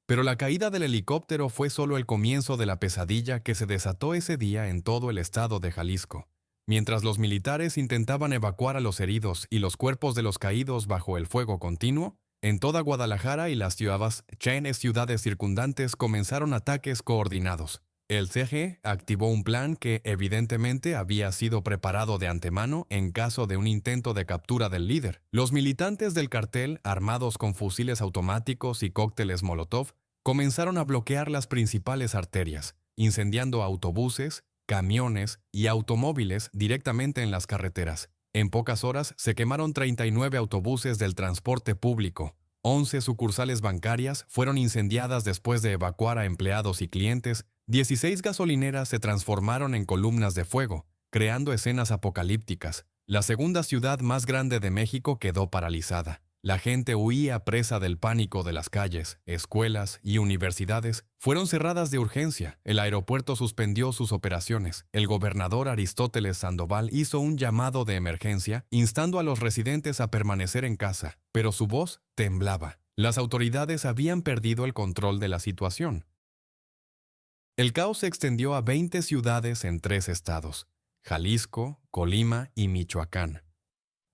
Pero la caída del helicóptero fue solo el comienzo de la pesadilla que se desató ese día en todo el estado de Jalisco. Mientras los militares intentaban evacuar a los heridos y los cuerpos de los caídos bajo el fuego continuo, en toda Guadalajara y las ciudades circundantes comenzaron ataques coordinados. El CG activó un plan que evidentemente había sido preparado de antemano en caso de un intento de captura del líder. Los militantes del cartel, armados con fusiles automáticos y cócteles Molotov, comenzaron a bloquear las principales arterias, incendiando autobuses, camiones y automóviles directamente en las carreteras. En pocas horas se quemaron 39 autobuses del transporte público. 11 sucursales bancarias fueron incendiadas después de evacuar a empleados y clientes. 16 gasolineras se transformaron en columnas de fuego, creando escenas apocalípticas. La segunda ciudad más grande de México quedó paralizada. La gente huía presa del pánico de las calles, escuelas y universidades. Fueron cerradas de urgencia. El aeropuerto suspendió sus operaciones. El gobernador Aristóteles Sandoval hizo un llamado de emergencia, instando a los residentes a permanecer en casa, pero su voz temblaba. Las autoridades habían perdido el control de la situación. El caos se extendió a 20 ciudades en 3 estados: Jalisco, Colima y Michoacán.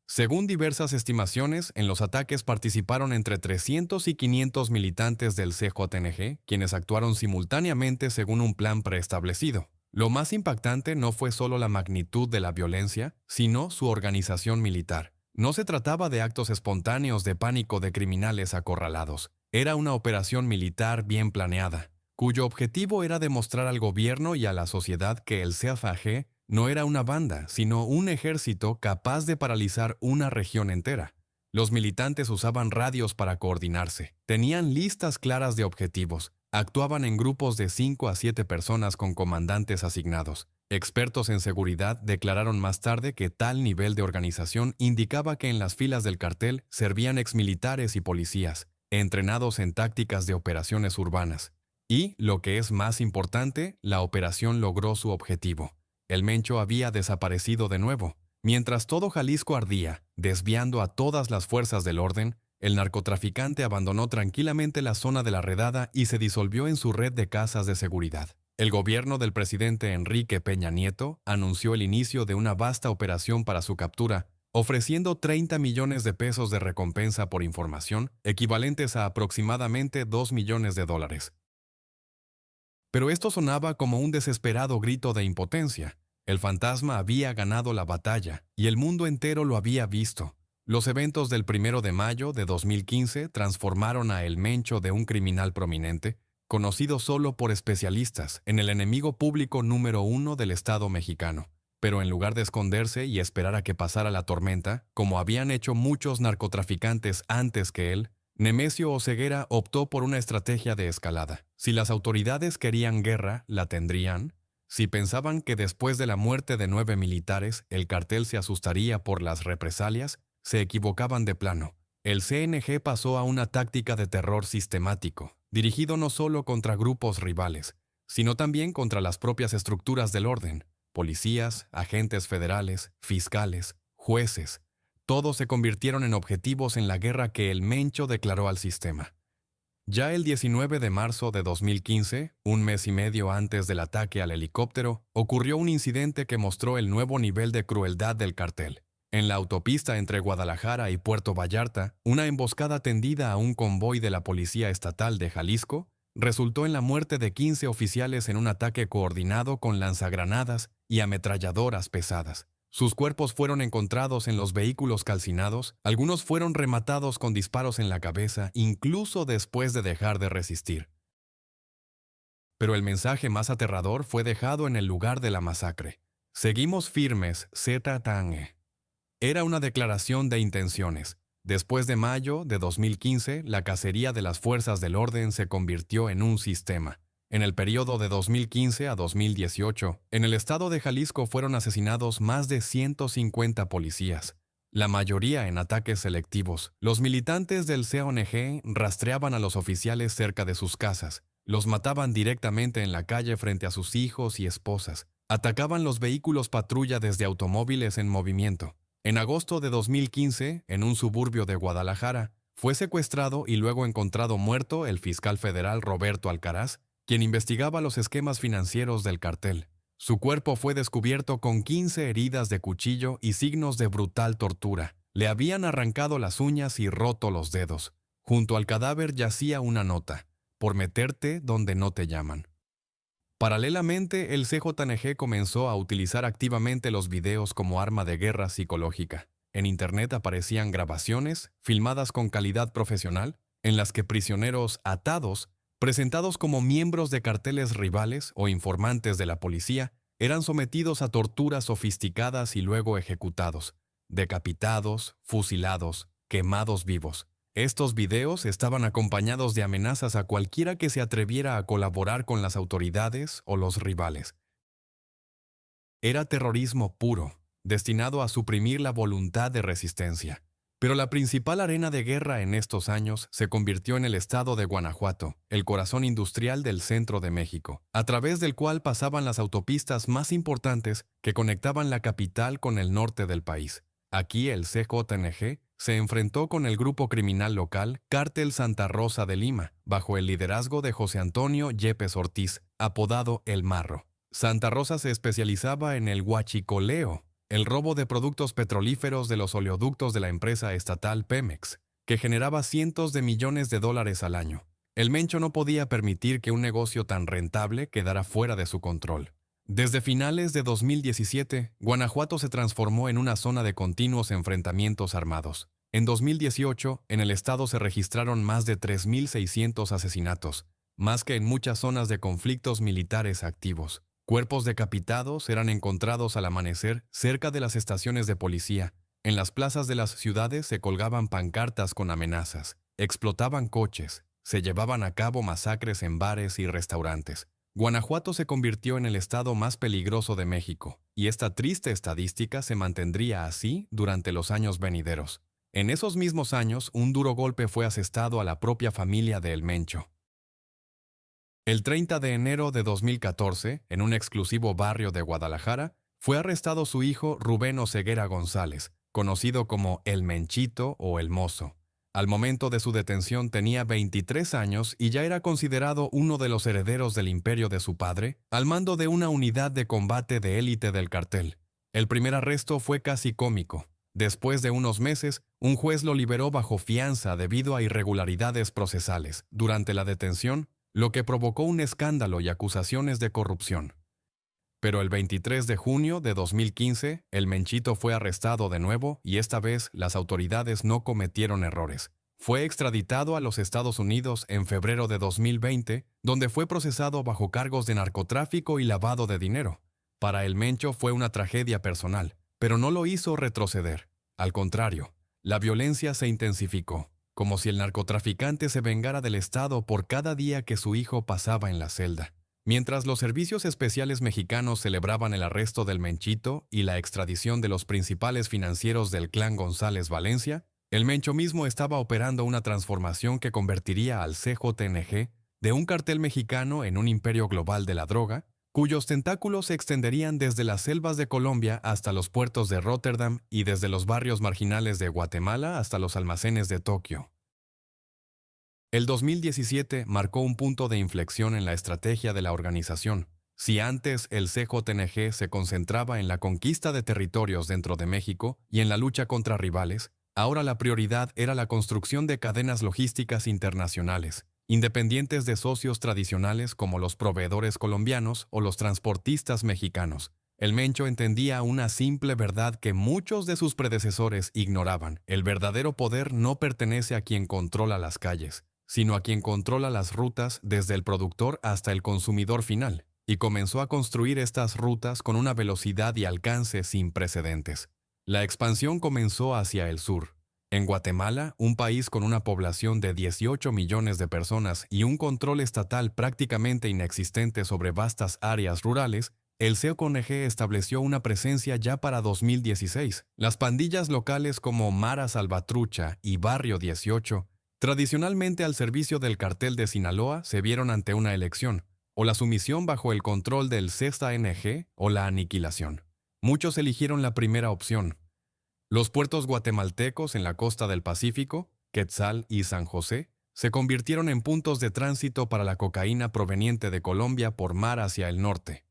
Según diversas estimaciones, en los ataques participaron entre 300 y 500 militantes del CJNG, quienes actuaron simultáneamente según un plan preestablecido. Lo más impactante no fue solo la magnitud de la violencia, sino su organización militar. No se trataba de actos espontáneos de pánico de criminales acorralados. Era una operación militar bien planeada, cuyo objetivo era demostrar al gobierno y a la sociedad que el CFAG no era una banda, sino un ejército capaz de paralizar una región entera. Los militantes usaban radios para coordinarse, tenían listas claras de objetivos, actuaban en grupos de 5 a 7 personas con comandantes asignados. Expertos en seguridad declararon más tarde que tal nivel de organización indicaba que en las filas del cartel servían exmilitares y policías, entrenados en tácticas de operaciones urbanas. Y, lo que es más importante, la operación logró su objetivo. El Mencho había desaparecido de nuevo. Mientras todo Jalisco ardía, desviando a todas las fuerzas del orden, el narcotraficante abandonó tranquilamente la zona de la redada y se disolvió en su red de casas de seguridad. El gobierno del presidente Enrique Peña Nieto anunció el inicio de una vasta operación para su captura, ofreciendo 30 millones de pesos de recompensa por información, equivalentes a aproximadamente 2 millones de dólares. Pero esto sonaba como un desesperado grito de impotencia. El fantasma había ganado la batalla y el mundo entero lo había visto. Los eventos del 1 de mayo de 2015 transformaron a El Mencho de un criminal prominente, conocido solo por especialistas, en el enemigo público número 1 del Estado mexicano. Pero en lugar de esconderse y esperar a que pasara la tormenta, como habían hecho muchos narcotraficantes antes que él, Nemesio Oseguera optó por una estrategia de escalada. Si las autoridades querían guerra, la tendrían. Si pensaban que después de la muerte de 9 militares el cartel se asustaría por las represalias, se equivocaban de plano. El CNG pasó a una táctica de terror sistemático, dirigido no solo contra grupos rivales, sino también contra las propias estructuras del orden: policías, agentes federales, fiscales, jueces. Todos se convirtieron en objetivos en la guerra que el Mencho declaró al sistema. Ya el 19 de marzo de 2015, un mes y medio antes del ataque al helicóptero, ocurrió un incidente que mostró el nuevo nivel de crueldad del cartel. En la autopista entre Guadalajara y Puerto Vallarta, una emboscada tendida a un convoy de la Policía Estatal de Jalisco resultó en la muerte de 15 oficiales en un ataque coordinado con lanzagranadas y ametralladoras pesadas. Sus cuerpos fueron encontrados en los vehículos calcinados, algunos fueron rematados con disparos en la cabeza, incluso después de dejar de resistir. Pero el mensaje más aterrador fue dejado en el lugar de la masacre. Seguimos firmes, Z-Tange. Era una declaración de intenciones. Después de mayo de 2015, la cacería de las fuerzas del orden se convirtió en un sistema. En el periodo de 2015 a 2018, en el estado de Jalisco fueron asesinados más de 150 policías, la mayoría en ataques selectivos. Los militantes del CONG rastreaban a los oficiales cerca de sus casas, los mataban directamente en la calle frente a sus hijos y esposas, atacaban los vehículos patrulla desde automóviles en movimiento. En agosto de 2015, en un suburbio de Guadalajara, fue secuestrado y luego encontrado muerto el fiscal federal Roberto Alcaraz, quien investigaba los esquemas financieros del cartel. Su cuerpo fue descubierto con 15 heridas de cuchillo y signos de brutal tortura. Le habían arrancado las uñas y roto los dedos. Junto al cadáver yacía una nota: por meterte donde no te llaman. Paralelamente, el CJNG comenzó a utilizar activamente los videos como arma de guerra psicológica. En Internet aparecían grabaciones, filmadas con calidad profesional, en las que prisioneros atados, presentados como miembros de carteles rivales o informantes de la policía, eran sometidos a torturas sofisticadas y luego ejecutados, decapitados, fusilados, quemados vivos. Estos videos estaban acompañados de amenazas a cualquiera que se atreviera a colaborar con las autoridades o los rivales. Era terrorismo puro, destinado a suprimir la voluntad de resistencia. Pero la principal arena de guerra en estos años se convirtió en el estado de Guanajuato, el corazón industrial del centro de México, a través del cual pasaban las autopistas más importantes que conectaban la capital con el norte del país. Aquí el CJNG se enfrentó con el grupo criminal local Cártel Santa Rosa de Lima, bajo el liderazgo de José Antonio Yepes Ortiz, apodado El Marro. Santa Rosa se especializaba en el huachicoleo, el robo de productos petrolíferos de los oleoductos de la empresa estatal Pemex, que generaba cientos de millones de dólares al año. El Mencho no podía permitir que un negocio tan rentable quedara fuera de su control. Desde finales de 2017, Guanajuato se transformó en una zona de continuos enfrentamientos armados. En 2018, en el estado se registraron más de 3.600 asesinatos, más que en muchas zonas de conflictos militares activos. Cuerpos decapitados eran encontrados al amanecer cerca de las estaciones de policía. En las plazas de las ciudades se colgaban pancartas con amenazas, explotaban coches, se llevaban a cabo masacres en bares y restaurantes. Guanajuato se convirtió en el estado más peligroso de México, y esta triste estadística se mantendría así durante los años venideros. En esos mismos años, un duro golpe fue asestado a la propia familia de El Mencho. El 30 de enero de 2014, en un exclusivo barrio de Guadalajara, fue arrestado su hijo Rubén Oseguera González, conocido como El Menchito o El Mozo. Al momento de su detención tenía 23 años y ya era considerado uno de los herederos del imperio de su padre, al mando de una unidad de combate de élite del cartel. El primer arresto fue casi cómico. Después de unos meses, un juez lo liberó bajo fianza debido a irregularidades procesales durante la detención, lo que provocó un escándalo y acusaciones de corrupción. Pero el 23 de junio de 2015, el Menchito fue arrestado de nuevo y esta vez las autoridades no cometieron errores. Fue extraditado a los Estados Unidos en febrero de 2020, donde fue procesado bajo cargos de narcotráfico y lavado de dinero. Para el Mencho fue una tragedia personal, pero no lo hizo retroceder. Al contrario, la violencia se intensificó, como si el narcotraficante se vengara del Estado por cada día que su hijo pasaba en la celda. Mientras los servicios especiales mexicanos celebraban el arresto del Menchito y la extradición de los principales financieros del clan González Valencia, el Mencho mismo estaba operando una transformación que convertiría al CJNG de un cartel mexicano en un imperio global de la droga, cuyos tentáculos se extenderían desde las selvas de Colombia hasta los puertos de Róterdam y desde los barrios marginales de Guatemala hasta los almacenes de Tokio. El 2017 marcó un punto de inflexión en la estrategia de la organización. Si antes el CJNG se concentraba en la conquista de territorios dentro de México y en la lucha contra rivales, ahora la prioridad era la construcción de cadenas logísticas internacionales, independientes de socios tradicionales como los proveedores colombianos o los transportistas mexicanos. El Mencho entendía una simple verdad que muchos de sus predecesores ignoraban: el verdadero poder no pertenece a quien controla las calles, sino a quien controla las rutas desde el productor hasta el consumidor final, y comenzó a construir estas rutas con una velocidad y alcance sin precedentes. La expansión comenzó hacia el sur. En Guatemala, un país con una población de 18 millones de personas y un control estatal prácticamente inexistente sobre vastas áreas rurales, el CJNG estableció una presencia ya para 2016. Las pandillas locales como Mara Salvatrucha y Barrio 18, tradicionalmente al servicio del cartel de Sinaloa, se vieron ante una elección: o la sumisión bajo el control del CJNG o la aniquilación. Muchos eligieron la primera opción. Los puertos guatemaltecos en la costa del Pacífico, Quetzal y San José, se convirtieron en puntos de tránsito para la cocaína proveniente de Colombia por mar hacia el norte.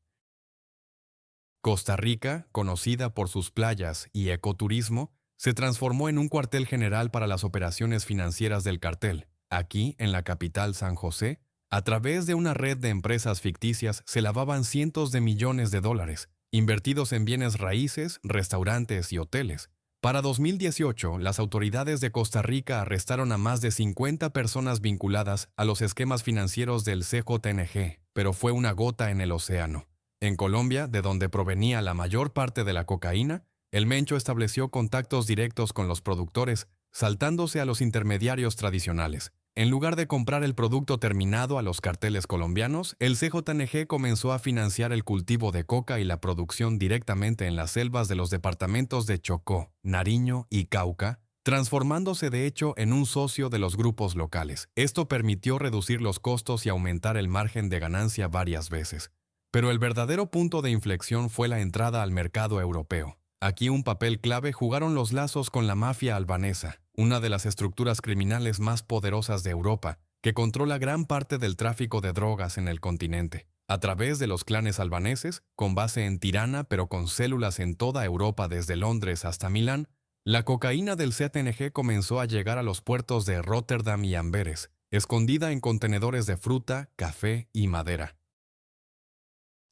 Costa Rica, conocida por sus playas y ecoturismo, se transformó en un cuartel general para las operaciones financieras del cartel. Aquí, en la capital San José, a través de una red de empresas ficticias se lavaban cientos de millones de dólares, invertidos en bienes raíces, restaurantes y hoteles. Para 2018, las autoridades de Costa Rica arrestaron a más de 50 personas vinculadas a los esquemas financieros del CJNG, pero fue una gota en el océano. En Colombia, de donde provenía la mayor parte de la cocaína, el Mencho estableció contactos directos con los productores, saltándose a los intermediarios tradicionales. En lugar de comprar el producto terminado a los carteles colombianos, el CJNG comenzó a financiar el cultivo de coca y la producción directamente en las selvas de los departamentos de Chocó, Nariño y Cauca, transformándose de hecho en un socio de los grupos locales. Esto permitió reducir los costos y aumentar el margen de ganancia varias veces. Pero el verdadero punto de inflexión fue la entrada al mercado europeo. Aquí un papel clave jugaron los lazos con la mafia albanesa, una de las estructuras criminales más poderosas de Europa, que controla gran parte del tráfico de drogas en el continente. A través de los clanes albaneses, con base en Tirana pero con células en toda Europa desde Londres hasta Milán, la cocaína del CJNG comenzó a llegar a los puertos de Róterdam y Amberes, escondida en contenedores de fruta, café y madera.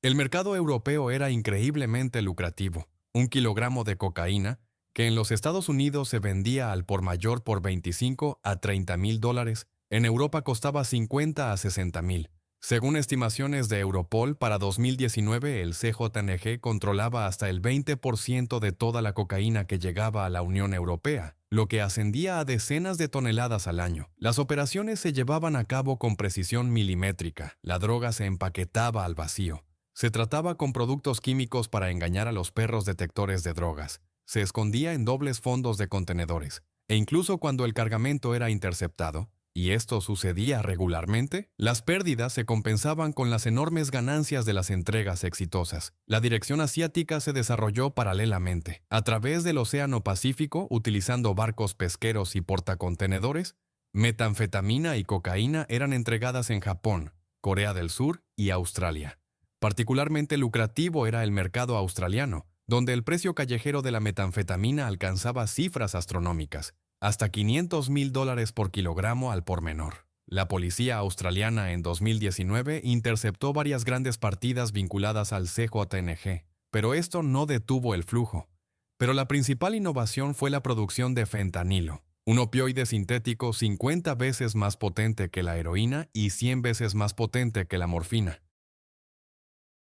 El mercado europeo era increíblemente lucrativo. Un kilogramo de cocaína, que en los Estados Unidos se vendía al por mayor por 25 a 30 mil dólares, en Europa costaba 50 a 60 mil. Según estimaciones de Europol, para 2019 el CJNG controlaba hasta el 20% de toda la cocaína que llegaba a la Unión Europea, lo que ascendía a decenas de toneladas al año. Las operaciones se llevaban a cabo con precisión milimétrica. La droga se empaquetaba al vacío. Se trataba con productos químicos para engañar a los perros detectores de drogas. Se escondía en dobles fondos de contenedores. E incluso cuando el cargamento era interceptado, y esto sucedía regularmente, las pérdidas se compensaban con las enormes ganancias de las entregas exitosas. La dirección asiática se desarrolló paralelamente. A través del Océano Pacífico, utilizando barcos pesqueros y portacontenedores, metanfetamina y cocaína eran entregadas en Japón, Corea del Sur y Australia. Particularmente lucrativo era el mercado australiano, donde el precio callejero de la metanfetamina alcanzaba cifras astronómicas, hasta $500,000 por kilogramo al por menor. La policía australiana en 2019 interceptó varias grandes partidas vinculadas al CJNG, pero esto no detuvo el flujo. Pero la principal innovación fue la producción de fentanilo, un opioide sintético 50 veces más potente que la heroína y 100 veces más potente que la morfina.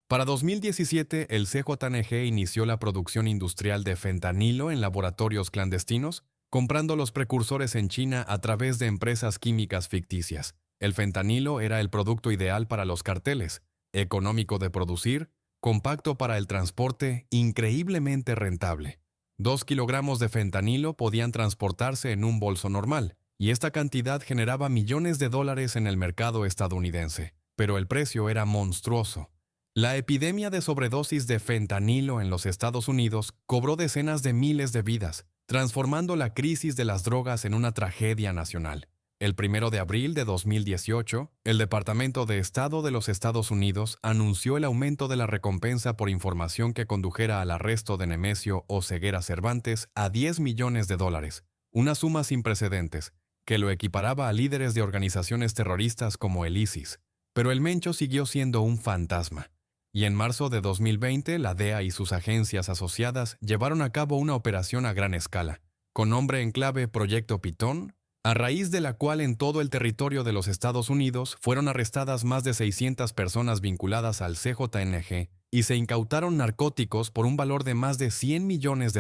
Para 2017, el CJNG inició la producción industrial de fentanilo en laboratorios clandestinos, comprando los precursores en China a través de empresas químicas ficticias. El fentanilo era el producto ideal para los carteles, económico de producir, compacto para el transporte, increíblemente rentable. 2 kilogramos de fentanilo podían transportarse en un bolso normal, y esta cantidad generaba millones de dólares en el mercado estadounidense. Pero el precio era monstruoso. La epidemia de sobredosis de fentanilo en los Estados Unidos cobró decenas de miles de vidas, transformando la crisis de las drogas en una tragedia nacional. El 1 de abril de 2018, el Departamento de Estado de los Estados Unidos anunció el aumento de la recompensa por información que condujera al arresto de Nemesio Oseguera Cervantes a $10 millones, una suma sin precedentes, que lo equiparaba a líderes de organizaciones terroristas como el ISIS. Pero el Mencho siguió siendo un fantasma. Y en marzo de 2020, la DEA y sus agencias asociadas llevaron a cabo una operación a gran escala, con nombre en clave Proyecto Pitón, a raíz de la cual en todo el territorio de los Estados Unidos fueron arrestadas más de 600 personas vinculadas al CJNG y se incautaron narcóticos por un valor de más de $100 millones.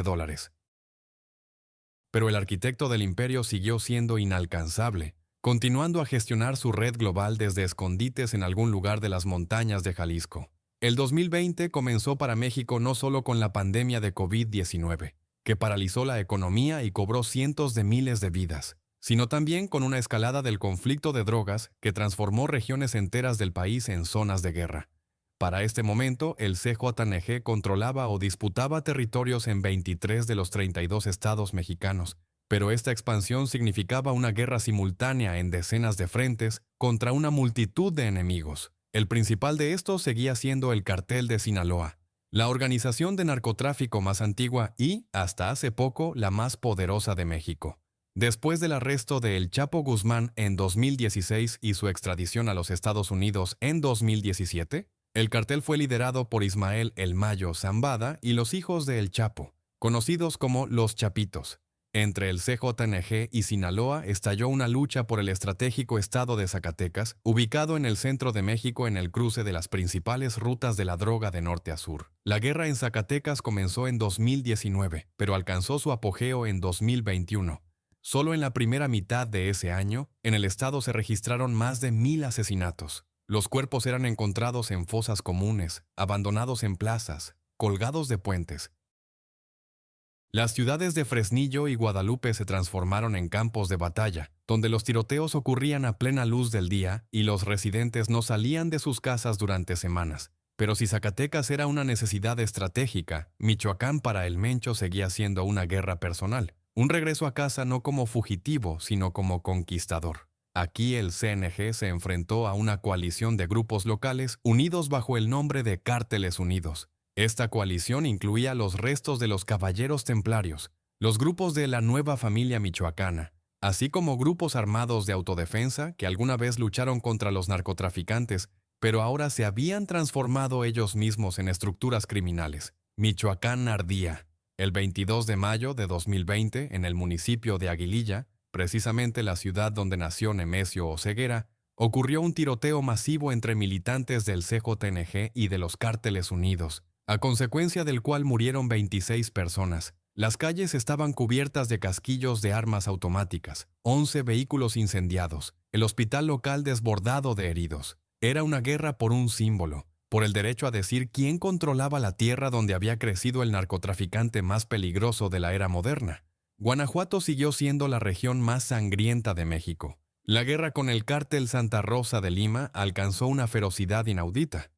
Pero el arquitecto del imperio siguió siendo inalcanzable, continuando a gestionar su red global desde escondites en algún lugar de las montañas de Jalisco. El 2020 comenzó para México no solo con la pandemia de COVID-19, que paralizó la economía y cobró cientos de miles de vidas, sino también con una escalada del conflicto de drogas que transformó regiones enteras del país en zonas de guerra. Para este momento, el CJNG controlaba o disputaba territorios en 23 de los 32 estados mexicanos, pero esta expansión significaba una guerra simultánea en decenas de frentes contra una multitud de enemigos. El principal de estos seguía siendo el Cartel de Sinaloa, la organización de narcotráfico más antigua y, hasta hace poco, la más poderosa de México. Después del arresto de El Chapo Guzmán en 2016 y su extradición a los Estados Unidos en 2017, el cartel fue liderado por Ismael El Mayo Zambada y los hijos de El Chapo, conocidos como los Chapitos. Entre el CJNG y Sinaloa estalló una lucha por el estratégico estado de Zacatecas, ubicado en el centro de México en el cruce de las principales rutas de la droga de norte a sur. La guerra en Zacatecas comenzó en 2019, pero alcanzó su apogeo en 2021. Solo en la primera mitad de ese año, en el estado se registraron más de 1,000 asesinatos. Los cuerpos eran encontrados en fosas comunes, abandonados en plazas, colgados de puentes. Las ciudades de Fresnillo y Guadalupe se transformaron en campos de batalla, donde los tiroteos ocurrían a plena luz del día y los residentes no salían de sus casas durante semanas. Pero si Zacatecas era una necesidad estratégica, Michoacán para el Mencho seguía siendo una guerra personal, un regreso a casa no como fugitivo, sino como conquistador. Aquí el CNG se enfrentó a una coalición de grupos locales unidos bajo el nombre de Cárteles Unidos. Esta coalición incluía los restos de los Caballeros Templarios, los grupos de la Nueva Familia Michoacana, así como grupos armados de autodefensa que alguna vez lucharon contra los narcotraficantes, pero ahora se habían transformado ellos mismos en estructuras criminales. Michoacán ardía. El 22 de mayo de 2020, en el municipio de Aguililla, precisamente la ciudad donde nació Nemesio Oseguera, ocurrió un tiroteo masivo entre militantes del CJNG y de los Cárteles Unidos, a consecuencia del cual murieron 26 personas. Las calles estaban cubiertas de casquillos de armas automáticas, 11 vehículos incendiados, el hospital local desbordado de heridos. Era una guerra por un símbolo, por el derecho a decir quién controlaba la tierra donde había crecido el narcotraficante más peligroso de la era moderna. Guanajuato siguió siendo la región más sangrienta de México. La guerra con el cártel Santa Rosa de Lima alcanzó una ferocidad inaudita.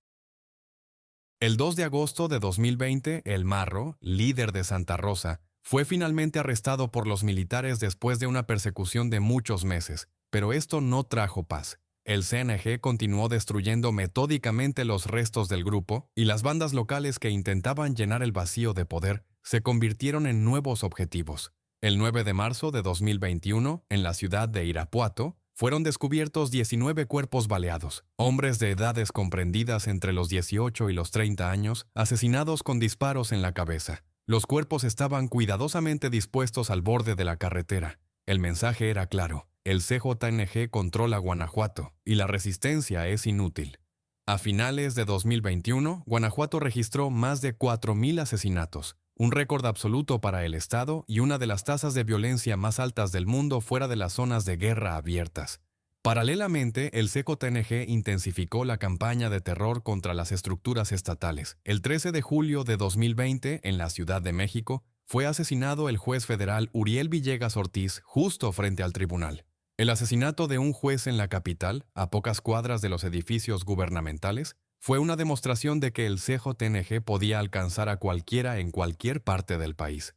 El 2 de agosto de 2020, el Marro, líder de Santa Rosa, fue finalmente arrestado por los militares después de una persecución de muchos meses, pero esto no trajo paz. El CNG continuó destruyendo metódicamente los restos del grupo y las bandas locales que intentaban llenar el vacío de poder se convirtieron en nuevos objetivos. El 9 de marzo de 2021, en la ciudad de Irapuato, fueron descubiertos 19 cuerpos baleados, hombres de edades comprendidas entre los 18 y los 30 años, asesinados con disparos en la cabeza. Los cuerpos estaban cuidadosamente dispuestos al borde de la carretera. El mensaje era claro: el CJNG controla Guanajuato y la resistencia es inútil. A finales de 2021, Guanajuato registró más de 4.000 asesinatos, un récord absoluto para el Estado y una de las tasas de violencia más altas del mundo fuera de las zonas de guerra abiertas. Paralelamente, el CJNG intensificó la campaña de terror contra las estructuras estatales. El 13 de julio de 2020, en la Ciudad de México, fue asesinado el juez federal Uriel Villegas Ortiz justo frente al tribunal. El asesinato de un juez en la capital, a pocas cuadras de los edificios gubernamentales, fue una demostración de que el CJNG podía alcanzar a cualquiera en cualquier parte del país.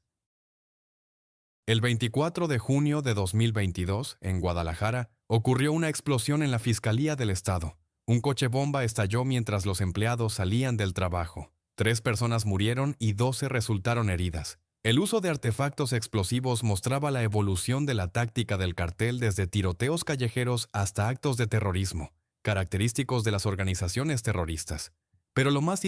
El 24 de junio de 2022, en Guadalajara, ocurrió una explosión en la Fiscalía del Estado. Un coche bomba estalló mientras los empleados salían del trabajo. 3 personas murieron y 12 resultaron heridas. El uso de artefactos explosivos mostraba la evolución de la táctica del cartel desde tiroteos callejeros hasta actos de terrorismo, característicos de las organizaciones terroristas. Pero lo más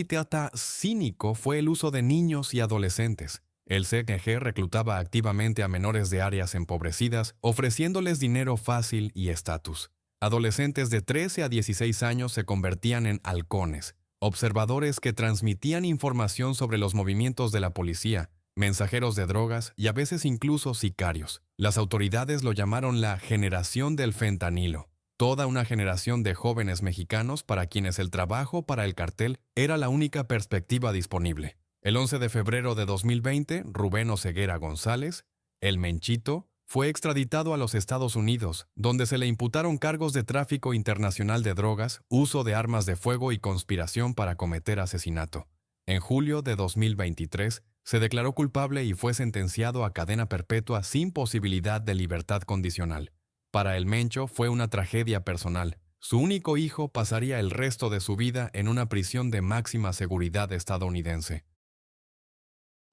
cínico fue el uso de niños y adolescentes. El CNG reclutaba activamente a menores de áreas empobrecidas, ofreciéndoles dinero fácil y estatus. Adolescentes de 13 a 16 años se convertían en halcones, observadores que transmitían información sobre los movimientos de la policía, mensajeros de drogas y a veces incluso sicarios. Las autoridades lo llamaron la generación del fentanilo. Toda una generación de jóvenes mexicanos para quienes el trabajo para el cartel era la única perspectiva disponible. El 11 de febrero de 2020, Rubén Oseguera González, el Menchito, fue extraditado a los Estados Unidos, donde se le imputaron cargos de tráfico internacional de drogas, uso de armas de fuego y conspiración para cometer asesinato. En julio de 2023, se declaró culpable y fue sentenciado a cadena perpetua sin posibilidad de libertad condicional. Para el Mencho fue una tragedia personal. Su único hijo pasaría el resto de su vida en una prisión de máxima seguridad estadounidense.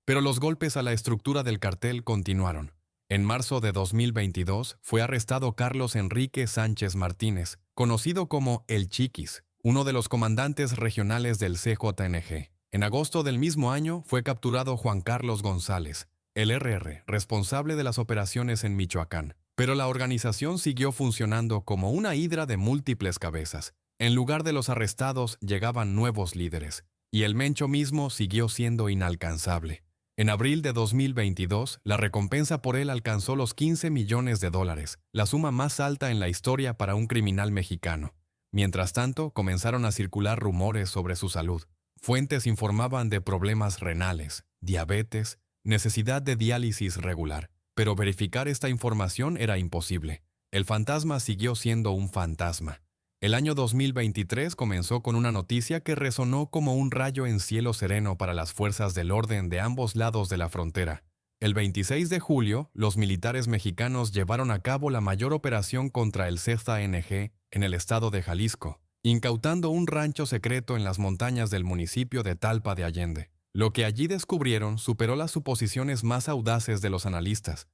Pero los golpes a la estructura del cartel continuaron. En marzo de 2022 fue arrestado Carlos Enrique Sánchez Martínez, conocido como El Chiquis, uno de los comandantes regionales del CJNG. En agosto del mismo año fue capturado Juan Carlos González, el RR, responsable de las operaciones en Michoacán. Pero la organización siguió funcionando como una hidra de múltiples cabezas. En lugar de los arrestados llegaban nuevos líderes, y el Mencho mismo siguió siendo inalcanzable. En abril de 2022, la recompensa por él alcanzó los $15 millones, la suma más alta en la historia para un criminal mexicano. Mientras tanto, comenzaron a circular rumores sobre su salud. Fuentes informaban de problemas renales, diabetes, necesidad de diálisis regular. Pero verificar esta información era imposible. El fantasma siguió siendo un fantasma. El año 2023 comenzó con una noticia que resonó como un rayo en cielo sereno para las fuerzas del orden de ambos lados de la frontera. El 26 de julio, los militares mexicanos llevaron a cabo la mayor operación contra el CJNG en el estado de Jalisco, incautando un rancho secreto en las montañas del municipio de Talpa de Allende. Lo que allí descubrieron superó las suposiciones más audaces de los analistas.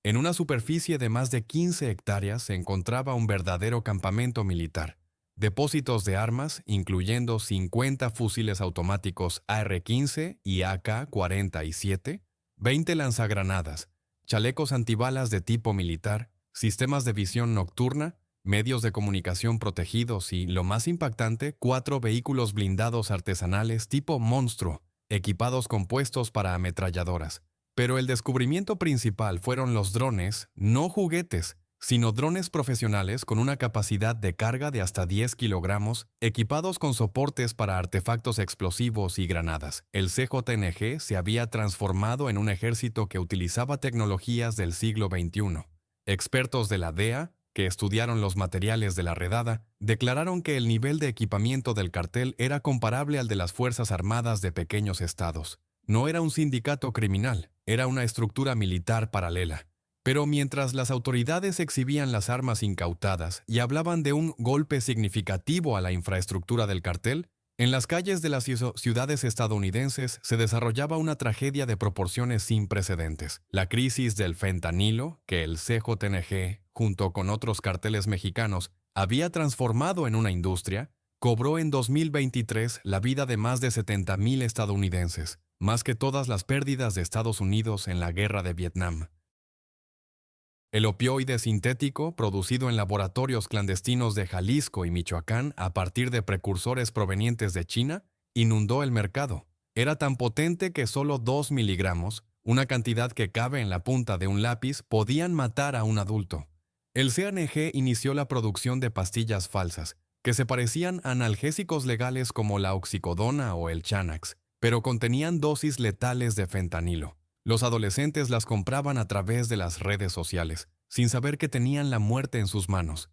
En una superficie de más de 15 hectáreas se encontraba un verdadero campamento militar. Depósitos de armas, incluyendo 50 fusiles automáticos AR-15 y AK-47, 20 lanzagranadas, chalecos antibalas de tipo militar, sistemas de visión nocturna, medios de comunicación protegidos y, lo más impactante, 4 vehículos blindados artesanales tipo monstruo, equipados con puestos para ametralladoras. Pero el descubrimiento principal fueron los drones, no juguetes, sino drones profesionales con una capacidad de carga de hasta 10 kilogramos, equipados con soportes para artefactos explosivos y granadas. El CJNG se había transformado en un ejército que utilizaba tecnologías del siglo XXI. Expertos de la DEA, que estudiaron los materiales de la redada, declararon que el nivel de equipamiento del cartel era comparable al de las Fuerzas Armadas de pequeños estados. No era un sindicato criminal, era una estructura militar paralela. Pero mientras las autoridades exhibían las armas incautadas y hablaban de un golpe significativo a la infraestructura del cartel, en las calles de las ciudades estadounidenses se desarrollaba una tragedia de proporciones sin precedentes. La crisis del fentanilo, que el CJNG, junto con otros carteles mexicanos, había transformado en una industria, cobró en 2023 la vida de más de 70,000 estadounidenses, más que todas las pérdidas de Estados Unidos en la guerra de Vietnam. El opioide sintético, producido en laboratorios clandestinos de Jalisco y Michoacán a partir de precursores provenientes de China, inundó el mercado. Era tan potente que solo 2 miligramos, una cantidad que cabe en la punta de un lápiz, podían matar a un adulto. El CNG inició la producción de pastillas falsas, que se parecían a analgésicos legales como la oxicodona o el Xanax, pero contenían dosis letales de fentanilo. Los adolescentes las compraban a través de las redes sociales, sin saber que tenían la muerte en sus manos.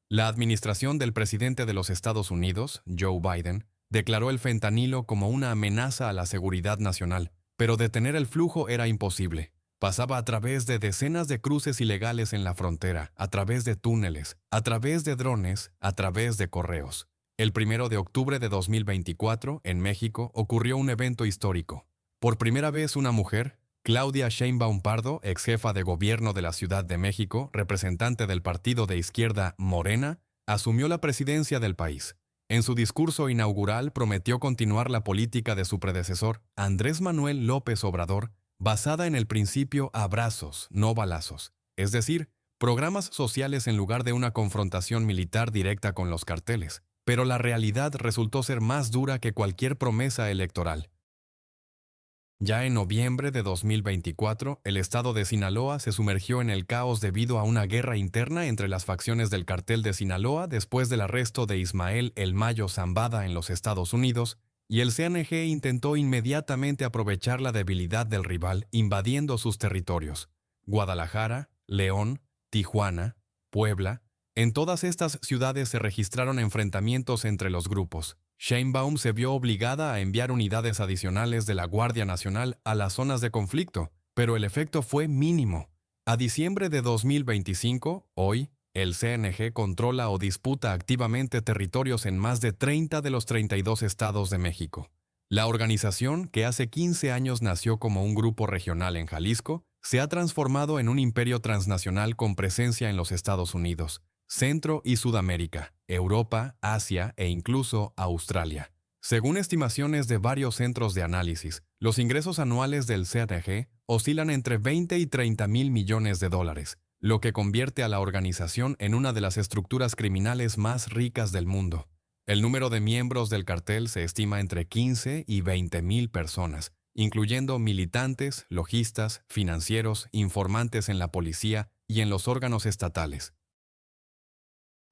La administración del presidente de los Estados Unidos, Joe Biden, declaró el fentanilo como una amenaza a la seguridad nacional, pero detener el flujo era imposible. Pasaba a través de decenas de cruces ilegales en la frontera, a través de túneles, a través de drones, a través de correos. El 1 de octubre de 2024, en México, ocurrió un evento histórico. Por primera vez una mujer, Claudia Sheinbaum Pardo, ex jefa de gobierno de la Ciudad de México, representante del partido de izquierda Morena, asumió la presidencia del país. En su discurso inaugural prometió continuar la política de su predecesor, Andrés Manuel López Obrador, basada en el principio abrazos, no balazos, es decir, programas sociales en lugar de una confrontación militar directa con los carteles. Pero la realidad resultó ser más dura que cualquier promesa electoral. Ya en noviembre de 2024, el estado de Sinaloa se sumergió en el caos debido a una guerra interna entre las facciones del cartel de Sinaloa después del arresto de Ismael El Mayo Zambada en los Estados Unidos, y el CNG intentó inmediatamente aprovechar la debilidad del rival invadiendo sus territorios. Guadalajara, León, Tijuana, Puebla, en todas estas ciudades se registraron enfrentamientos entre los grupos. Sheinbaum se vio obligada a enviar unidades adicionales de la Guardia Nacional a las zonas de conflicto, pero el efecto fue mínimo. A diciembre de 2025, hoy, el CNG controla o disputa activamente territorios en más de 30 de los 32 estados de México. La organización, que hace 15 años nació como un grupo regional en Jalisco, se ha transformado en un imperio transnacional con presencia en los Estados Unidos, Centro y Sudamérica, Europa, Asia e incluso Australia. Según estimaciones de varios centros de análisis, los ingresos anuales del CNG oscilan entre 20 y 30 mil millones de dólares, lo que convierte a la organización en una de las estructuras criminales más ricas del mundo. El número de miembros del cartel se estima entre 15 y 20 mil personas, incluyendo militantes, logistas, financieros, informantes en la policía y en los órganos estatales.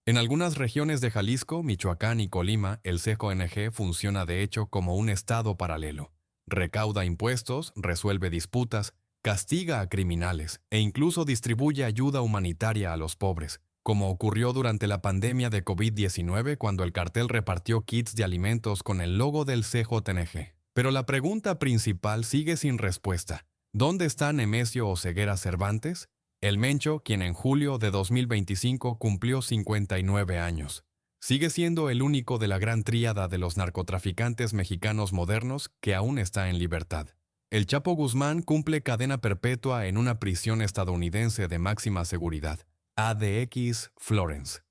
En algunas regiones de Jalisco, Michoacán y Colima, el CJNG funciona de hecho como un estado paralelo. Recauda impuestos, resuelve disputas, castiga a criminales e incluso distribuye ayuda humanitaria a los pobres, como ocurrió durante la pandemia de COVID-19 cuando el cartel repartió kits de alimentos con el logo del CJNG. Pero la pregunta principal sigue sin respuesta. ¿Dónde está Nemesio Oseguera Cervantes? El Mencho, quien en julio de 2025 cumplió 59 años. Sigue siendo el único de la gran tríada de los narcotraficantes mexicanos modernos que aún está en libertad. El Chapo Guzmán cumple cadena perpetua en una prisión estadounidense de máxima seguridad, ADX Florence.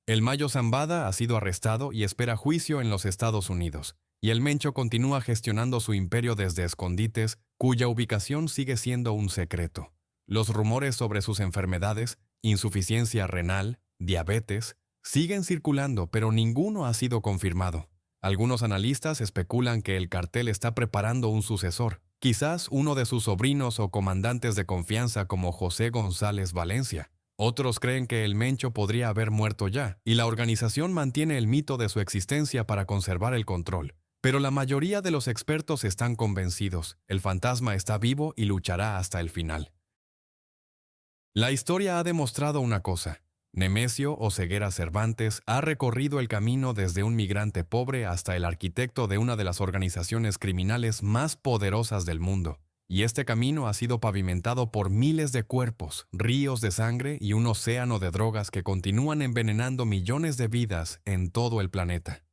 El Mayo Zambada ha sido arrestado y espera juicio en los Estados Unidos, y el Mencho continúa gestionando su imperio desde escondites, cuya ubicación sigue siendo un secreto. Los rumores sobre sus enfermedades, insuficiencia renal, diabetes, siguen circulando, pero ninguno ha sido confirmado. Algunos analistas especulan que el cartel está preparando un sucesor, quizás uno de sus sobrinos o comandantes de confianza como José González Valencia. Otros creen que el Mencho podría haber muerto ya, y la organización mantiene el mito de su existencia para conservar el control. Pero la mayoría de los expertos están convencidos, el fantasma está vivo y luchará hasta el final. La historia ha demostrado una cosa. Nemesio o Ceguera Cervantes ha recorrido el camino desde un migrante pobre hasta el arquitecto de una de las organizaciones criminales más poderosas del mundo. Y este camino ha sido pavimentado por miles de cuerpos, ríos de sangre y un océano de drogas que continúan envenenando millones de vidas en todo el planeta.